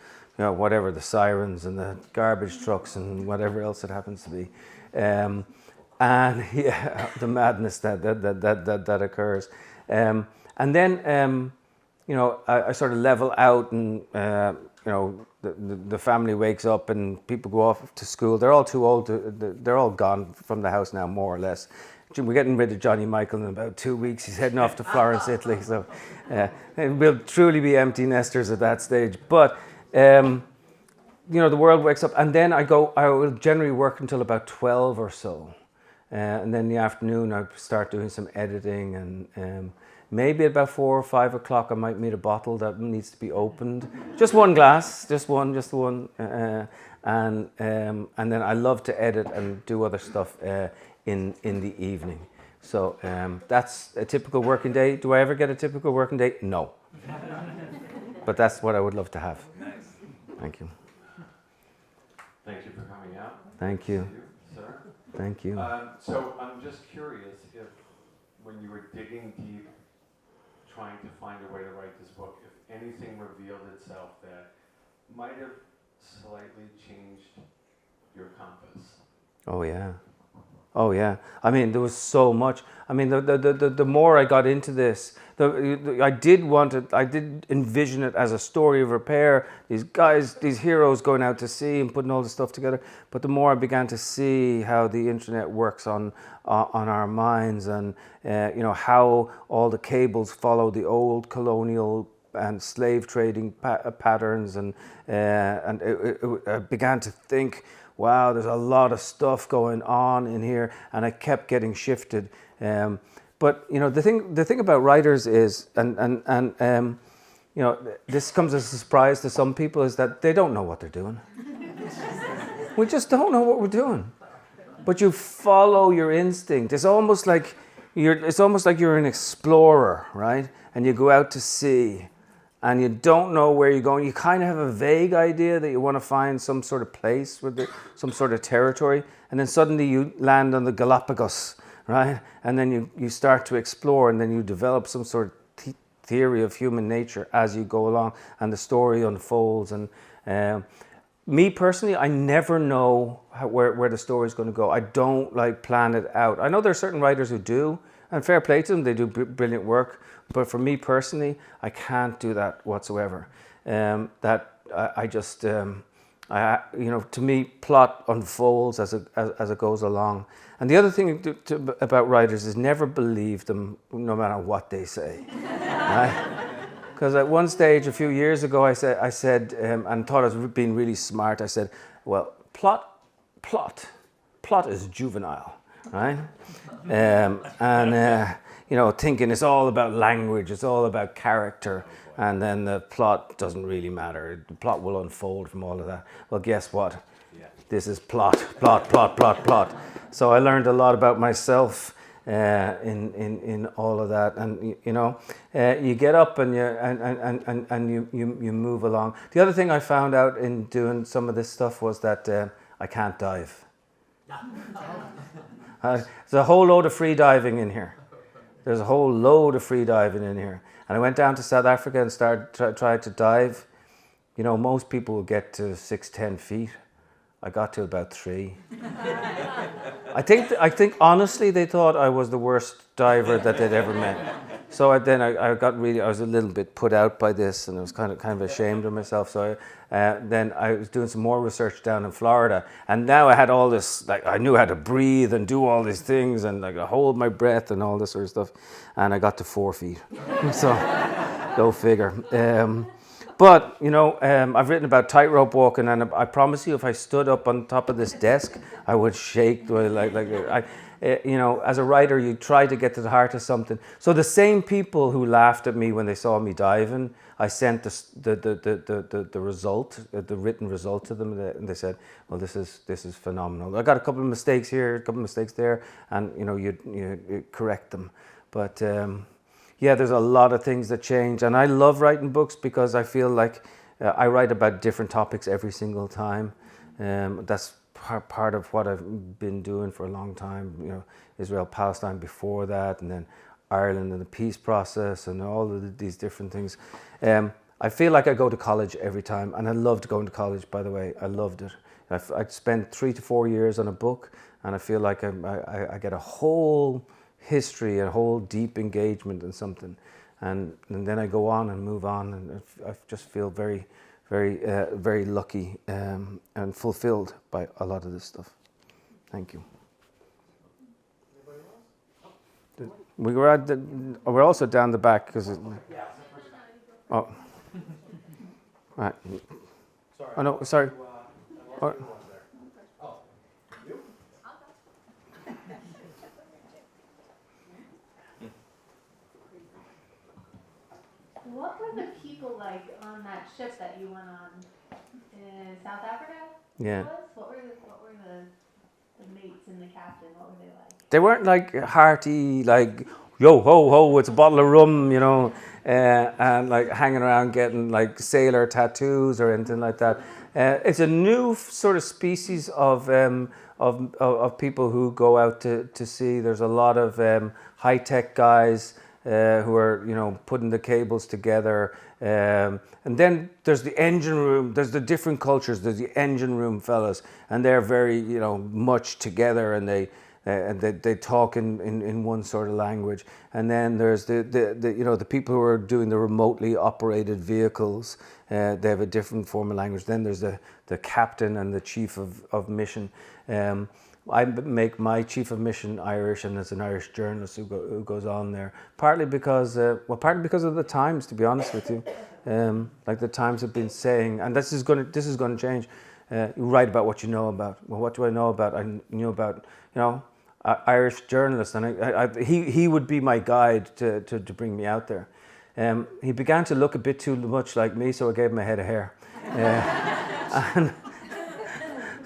S2: whatever, the sirens and the garbage trucks and whatever else it happens to be. And yeah, the madness that occurs. And then I sort of level out, and the family wakes up and people go off to school. They're all too old. They're all gone from the house now, more or less. We're getting rid of Johnny Michael in about 2 weeks. He's heading off to Florence, Italy. So we'll truly be empty nesters at that stage. But the world wakes up, and then I will generally work until about 12 or so. And then in the afternoon, I start doing some editing, and maybe at about 4 or 5 o'clock, I might meet a bottle that needs to be opened. Just one glass, just one. And then I love to edit and do other stuff in the evening. So that's a typical working day. Do I ever get a typical working day? No. But that's what I would love to have.
S1: Nice.
S2: Thank you.
S1: Thank you for coming out.
S2: Thank you.
S1: Sir.
S2: Thank you.
S1: So I'm just curious if, when you were digging deep, trying to find a way to write this book, if anything revealed itself that might have slightly changed your compass.
S2: Oh yeah. I mean, there was so much. I mean, the more I got into this, I did envision it as a story of repair. These guys, these heroes going out to sea and putting all the stuff together. But the more I began to see how the internet works on our minds, and how all the cables follow the old colonial and slave trading patterns, and I began to think, wow, there's a lot of stuff going on in here, and I kept getting shifted. But the thing about writers is, and this comes as a surprise to some people, is that they don't know what they're doing. We just don't know what we're doing. But you follow your instinct. It's almost like you're an explorer, right? And you go out to sea, and you don't know where you're going. You kind of have a vague idea that you want to find some sort of place with some sort of territory, and then suddenly you land on the Galapagos, right? And then you start to explore, and then you develop some sort of theory of human nature as you go along, and the story unfolds. And me personally, I never know where the story is going to go. I don't plan it out. I know there are certain writers who do, and fair play to them, they do brilliant work. But for me personally, I can't do that whatsoever. To me, plot unfolds as it goes along. And the other thing about writers is never believe them, no matter what they say. Right? Because at one stage a few years ago, I said, and thought I was being really smart. I said, well, plot is juvenile, right? Thinking it's all about language, it's all about character, and then the plot doesn't really matter. The plot will unfold from all of that. Well, guess what? Yeah. This is plot. So I learned a lot about myself in all of that, and you get up and you move along. The other thing I found out in doing some of this stuff was that I can't dive. There's a whole load of free diving in here. There's a whole load of free diving in here. And I went down to South Africa and tried to dive. Most people will get to 6-10 feet. I got to about 3. I think honestly they thought I was the worst diver that they'd ever met. So I got really, I was a little bit put out by this, and I was kind of ashamed of myself. So then I was doing some more research down in Florida, and now I had all this, like I knew how to breathe and do all these things, and like I hold my breath and all this sort of stuff, and I got to 4 feet. So go figure. But, you know, I've written about tightrope walking, and I promise you, if I stood up on top of this desk, I would shake. You know, as a writer, you try to get to the heart of something. So the same people who laughed at me when they saw me diving, I sent the result, the written result to them, and they said, well, this is phenomenal. I got a couple of mistakes here, a couple of mistakes there, and, you know, you correct them. But... yeah, there's a lot of things that change, and I love writing books because I feel like I write about different topics every single time. That's part of what I've been doing for a long time. You know, Israel, Palestine before that, and then Ireland and the peace process, and all of these different things. I feel like I go to college every time, and I loved going to college. By the way, I loved it. I'd spent 3 to 4 years on a book, and I feel like I get a whole history, a whole deep engagement in something, and then I go on and move on, and I just feel very, very, very lucky and fulfilled by a lot of this stuff. Thank you. We're also down the back because. Oh. Right.
S3: Sorry.
S2: Oh no, sorry.
S4: What were the people like on that ship that you went on in South Africa?
S2: Yeah.
S4: What were the mates and the captain? What were they like?
S2: They weren't like hearty, like yo ho ho, it's a bottle of rum, you know, and like hanging around getting like sailor tattoos or anything like that. It's a new sort of species of people who go out to sea. There's a lot of high tech guys. Who are, you know, putting the cables together, and then there's the engine room. There's the different cultures. There's the engine room fellas, and they're very, you know, much together, and they talk in one sort of language. And then there's the you know, the people who are doing the remotely operated vehicles. They have a different form of language. Then there's the captain and the chief of mission. I make my chief of mission Irish, and it's an Irish journalist who goes on there. Partly because of the times, to be honest with you. Like the times have been saying, and this is going to change. You write about what you know about. Well, what do I know about? I knew about, you know, Irish journalists, and he would be my guide to bring me out there. He began to look a bit too much like me, so I gave him a head of hair. And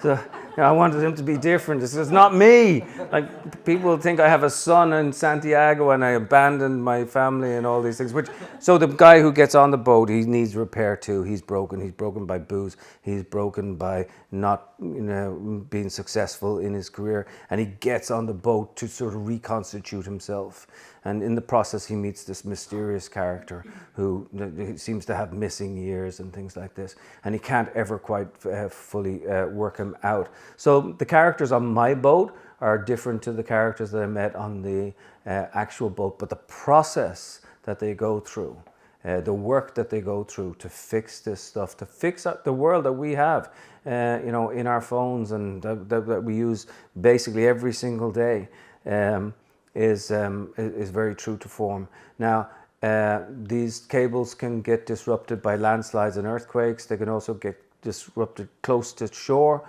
S2: so. I wanted him to be different. It's not me. Like, people think I have a son in Santiago and I abandoned my family and all these things. So the guy who gets on the boat, he needs repair too. He's broken. He's broken by booze. He's broken by not, you know, being successful in his career. And he gets on the boat to sort of reconstitute himself. And in the process, he meets this mysterious character who seems to have missing years and things like this. And he can't ever quite fully work him out. So the characters on my boat are different to the characters that I met on the actual boat. But the process that they go through, the work that they go through to fix this stuff, to fix up the world that we have, you know, in our phones and that we use basically every single day, is very true to form. Now, these cables can get disrupted by landslides and earthquakes. They can also get disrupted close to shore.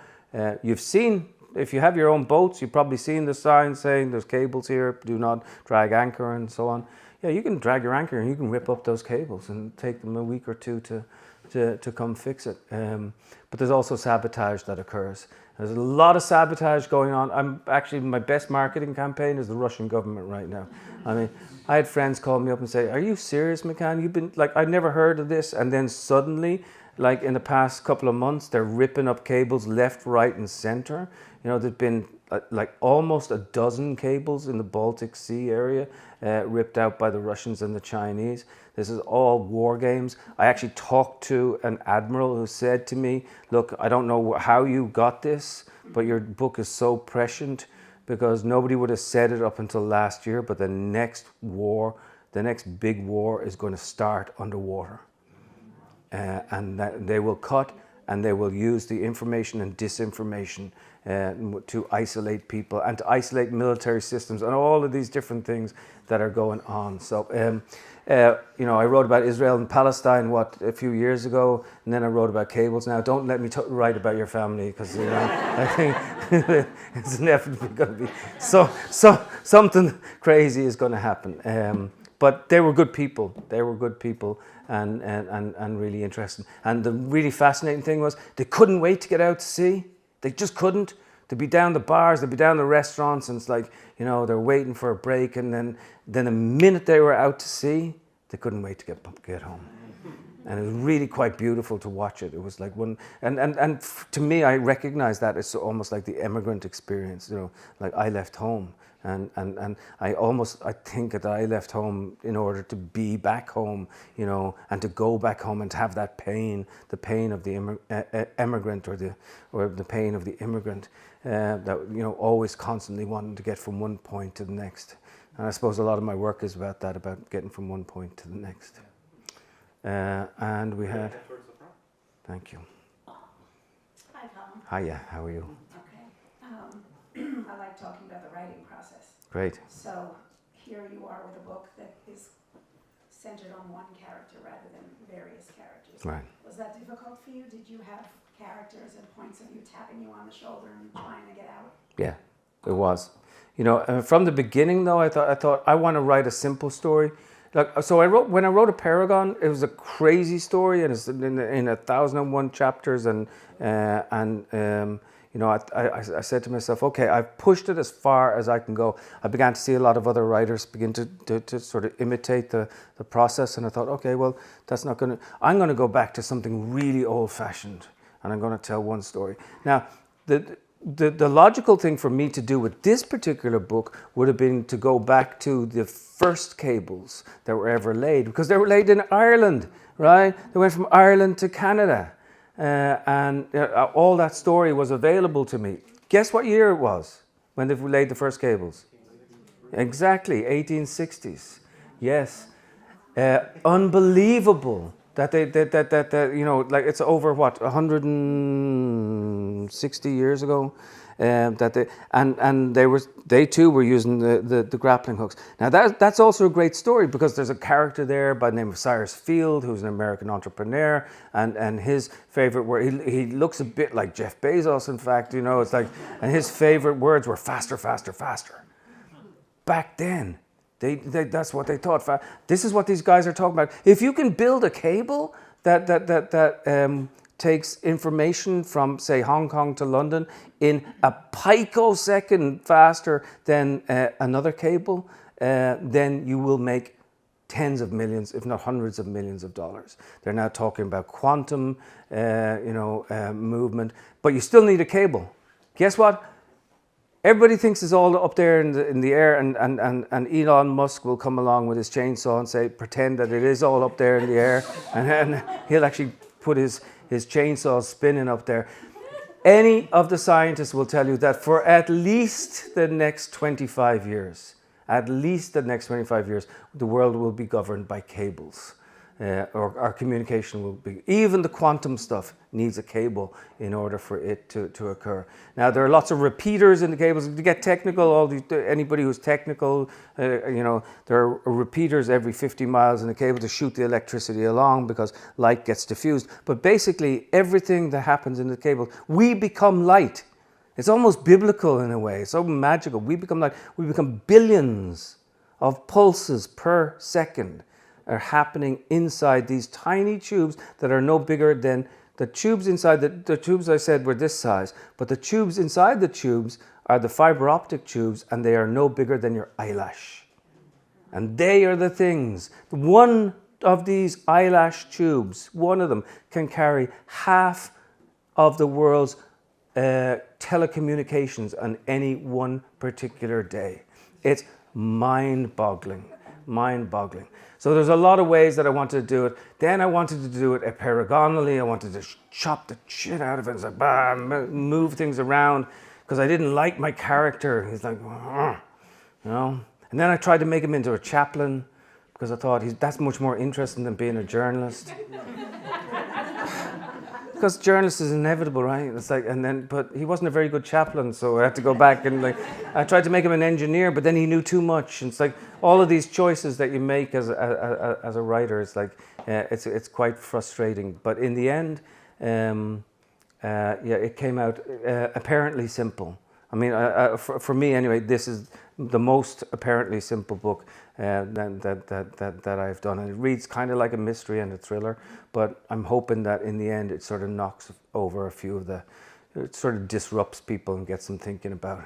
S2: You've seen, if you have your own boats, you've probably seen the signs saying there's cables here, do not drag anchor and so on. Yeah, you can drag your anchor and you can rip up those cables and take them a week or two to come fix it. But there's also sabotage that occurs. There's a lot of sabotage going on. My best marketing campaign is the Russian government right now. I mean, I had friends call me up and say, "Are you serious, McCann? You've been like, I'd never heard of this." And then suddenly, like in the past couple of months, they're ripping up cables left, right, and center. You know, there's been like almost a dozen cables in the Baltic Sea area ripped out by the Russians and the Chinese. This is all war games. I actually talked to an admiral who said to me, "Look, I don't know how you got this, but your book is so prescient because nobody would have said it up until last year, but the next war, the next big war is going to start underwater. And that they will cut and they will use the information and disinformation to isolate people and to isolate military systems and all of these different things that are going on. So, you know, I wrote about Israel and Palestine, a few years ago, and then I wrote about cables. Now, don't let me write about your family, because, you know, I think it's inevitably going to be something crazy is going to happen. But they were good people. They were good people and really interesting. And the really fascinating thing was they couldn't wait to get out to sea. They just couldn't. They'd be down the bars, they'd be down the restaurants, and it's like, you know, they're waiting for a break, and then the minute they were out to sea, they couldn't wait to get home. And it was really quite beautiful to watch it. It was like to me, I recognize that it's almost like the immigrant experience, you know, like I left home. And I think that I left home in order to be back home, you know, and to go back home and to have that pain, the pain of the emigrant or the pain of the immigrant, that, you know, always constantly wanting to get from one point to the next. And I suppose a lot of my work is about that, about getting from one point to the next. And we had, thank you.
S3: Hi, Colum.
S2: Hiya, how are you?
S3: Okay. I like talking about the writing process.
S2: Great.
S3: So here you are with a book that is centered on one character rather than various characters.
S2: Right.
S3: Was that difficult for you? Did you have characters and points of view tapping you on the shoulder and trying to get out?
S2: Yeah, it was. You know, from the beginning though, I thought I want to write a simple story. Like, so when I wrote Apeirogon, it was a crazy story, and it's in 1,001 chapters, and you know, I said to myself, okay, I've pushed it as far as I can go. I began to see a lot of other writers begin to sort of imitate the process, and I thought, okay, well, that's not going to, I'm going to go back to something really old-fashioned, and I'm going to tell one story. Now, the logical thing for me to do with this particular book would have been to go back to the first cables that were ever laid, because they were laid in Ireland, right? They went from Ireland to Canada. And all that story was available to me. Guess what year it was when they laid the first cables? Exactly, 1860s. Yes, unbelievable that that you know, like, it's over what, 160 years ago. That they too were using the grappling hooks. Now that's also a great story, because there's a character there by the name of Cyrus Field, who's an American entrepreneur, and his favorite word, he looks a bit like Jeff Bezos, in fact, you know, it's like, and his favorite words were faster, faster, faster. Back then, that's what they thought. This is what these guys are talking about. If you can build a cable that takes information from, say, Hong Kong to London in a picosecond faster than another cable, then you will make tens of millions, if not hundreds of millions of dollars. They're now talking about quantum, movement, but you still need a cable. Guess what? Everybody thinks it's all up there in the air, and Elon Musk will come along with his chainsaw and pretend that it is all up there in the air, and then he'll actually put his chainsaw spinning up there. Any of the scientists will tell you that for at least the next 25 years, the world will be governed by cables. Or our communication will be, even the quantum stuff needs a cable in order for it to occur. Now, there are lots of repeaters in the cables. To get technical, anybody who's technical, there are repeaters every 50 miles in the cable to shoot the electricity along, because light gets diffused. But basically, everything that happens in the cable, we become light. It's almost biblical in a way. It's so magical. We become light. We become billions of pulses per second are happening inside these tiny tubes that are no bigger than the tubes inside. The tubes I said were this size, but the tubes inside the tubes are the fiber optic tubes, and they are no bigger than your eyelash. And they are the things. One of these eyelash tubes, one of them, can carry half of the world's telecommunications on any one particular day. It's mind-boggling. So there's a lot of ways that I wanted to do it. Then I wanted to do it apeirogonally. I wanted to chop the shit out of it. It's like, move things around, because I didn't like my character. He's like, you know. And then I tried to make him into a chaplain, because I thought that's much more interesting than being a journalist. Because journalist is inevitable, right? It's like, but he wasn't a very good chaplain, so I had to go back and I tried to make him an engineer, but then he knew too much. And it's like all of these choices that you make as a writer, it's like it's quite frustrating. But in the end, it came out apparently simple. I mean, for me anyway, this is the most apparently simple book that I've done, and it reads kind of like a mystery and a thriller. But I'm hoping that in the end, it sort of knocks over a few of it sort of disrupts people and gets them thinking about,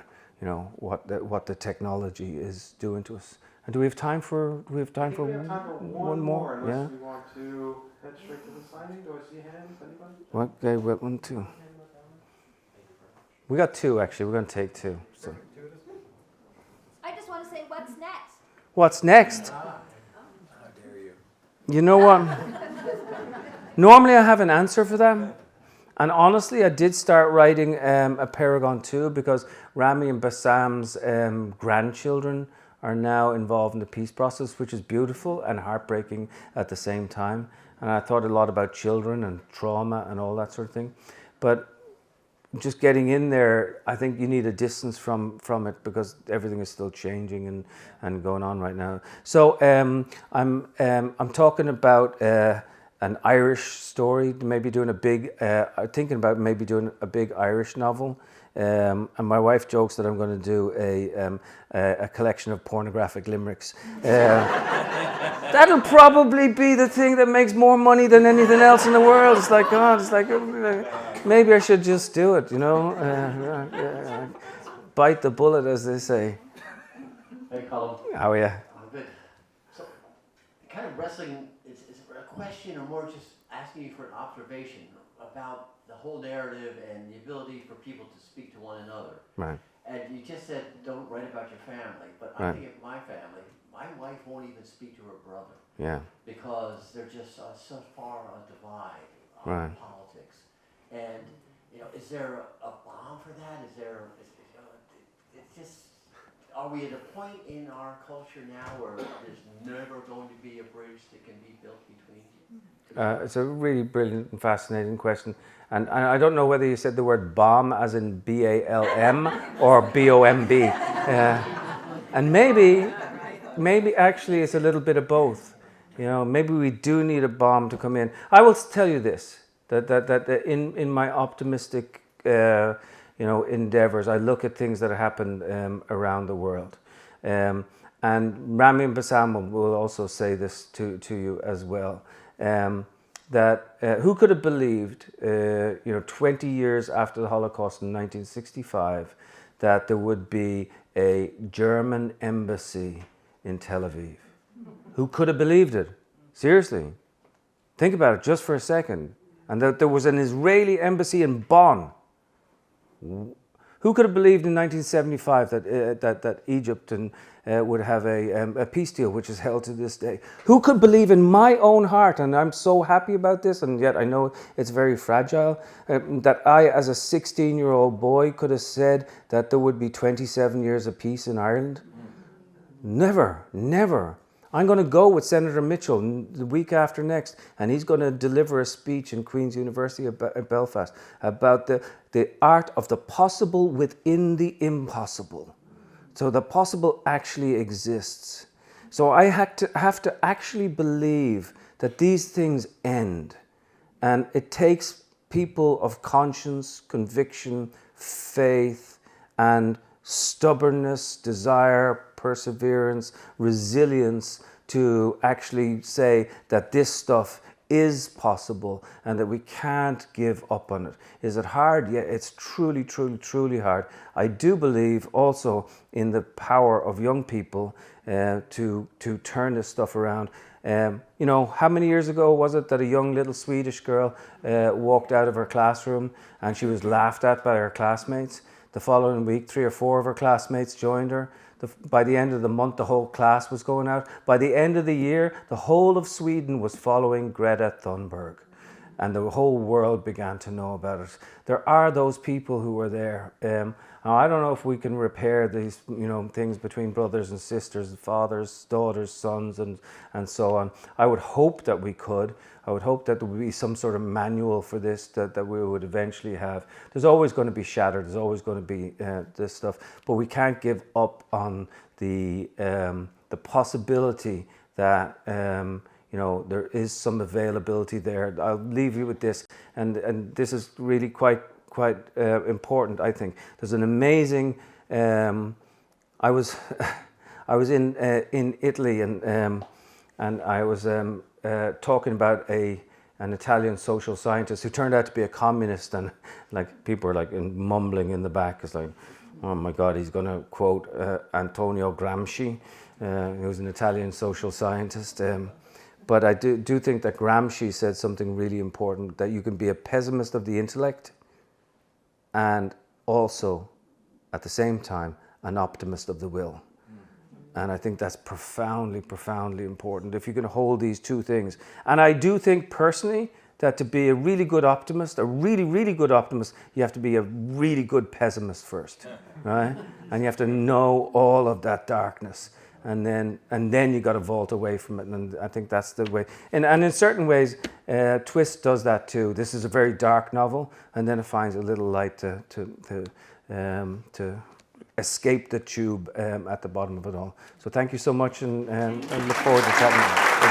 S2: what the technology is doing to us. And do we have time for?
S1: We have time for one more.
S2: Yeah.
S1: Unless we want to head straight to the signing. Do I see hands? Anybody?
S2: Okay, well, 1, 2. We got 2 actually. We're going to take 2. So.
S5: I just want to say, what's next?
S2: What's next? How dare you? You know what? Normally I have an answer for them. And honestly, I did start writing Apeirogon 2 because Rami and Bassam's grandchildren are now involved in the peace process, which is beautiful and heartbreaking at the same time. And I thought a lot about children and trauma and all that sort of thing. But just getting in there, I think you need a distance from it because everything is still changing and going on right now. So I'm talking about an Irish story, maybe doing thinking about maybe doing a big Irish novel. And my wife jokes that I'm going to do a collection of pornographic limericks. That'll probably be the thing that makes more money than anything else in the world. It's like, God, maybe I should just do it, Bite the bullet, as they say.
S6: Hey, Colum.
S2: How are you?
S6: I'm good. So, kind of wrestling is a question, or more just asking you for an observation about the whole narrative and the ability for people to speak to one another.
S2: Right.
S6: And you just said, don't write about your family. But I think of my family, my wife won't even speak to her brother. Yeah. Because they're just so far a divide on politics. And, is there a bomb for that? It's just, are we at a point in our culture now where there's never going to be a bridge that can be built between you?
S2: It's a really brilliant and fascinating question. And I don't know whether you said the word bomb as in B-A-L-M or B-O-M-B. And maybe actually it's a little bit of both. Maybe we do need a bomb to come in. I will tell you this, that in my optimistic endeavors, I look at things that happen around the world. And Rami and Bassam will also say this to you as well. That who could have believed, 20 years after the Holocaust in 1965, that there would be a German embassy in Tel Aviv? Who could have believed it? Seriously. Think about it just for a second. And that there was an Israeli embassy in Bonn. Who could have believed in 1975 that Egypt would have a peace deal, which is held to this day? Who could believe in my own heart, and I'm so happy about this, and yet I know it's very fragile, that I, as a 16-year-old boy, could have said that there would be 27 years of peace in Ireland? Never, never. I'm going to go with Senator Mitchell the week after next, and he's going to deliver a speech in Queen's University at Belfast about the art of the possible within the impossible. So the possible actually exists. So I have to actually believe that these things end, and it takes people of conscience, conviction, faith, and stubbornness, desire, perseverance, resilience to actually say that this stuff is possible and that we can't give up on it. Is it hard? Yeah, it's truly, truly, truly hard. I do believe also in the power of young people to turn this stuff around. How many years ago was it that a young little Swedish girl walked out of her classroom and she was laughed at by her classmates? The following week, 3 or 4 of her classmates joined her. By the end of the month, the whole class was going out. By the end of the year, the whole of Sweden was following Greta Thunberg. and the whole world began to know about it. There are those people who were there. Now, I don't know if we can repair these, things between brothers and sisters, fathers, daughters, sons, and so on. I would hope that we could. I would hope that there would be some sort of manual for this that we would eventually have. There's always going to be shatter. There's always going to be this stuff, but we can't give up on the possibility that there is some availability there. I'll leave you with this, and this is really quite important, I think. There's an amazing. I was in Italy, and I was talking about an Italian social scientist who turned out to be a communist, and like people were like mumbling in the back. It's like, oh my God, he's going to quote Antonio Gramsci, who's an Italian social scientist. But I do think that Gramsci said something really important, that you can be a pessimist of the intellect and also, at the same time, an optimist of the will. And I think that's profoundly, profoundly important if you can hold these two things. And I do think personally that to be a really good optimist, a really, really good optimist, you have to be a really good pessimist first, right? And you have to know all of that darkness. And then you got to vault away from it, and I think that's the way. And in certain ways, Twist does that too. This is a very dark novel, and then it finds a little light to escape the tube at the bottom of it all. So thank you so much, and I look forward to chatting.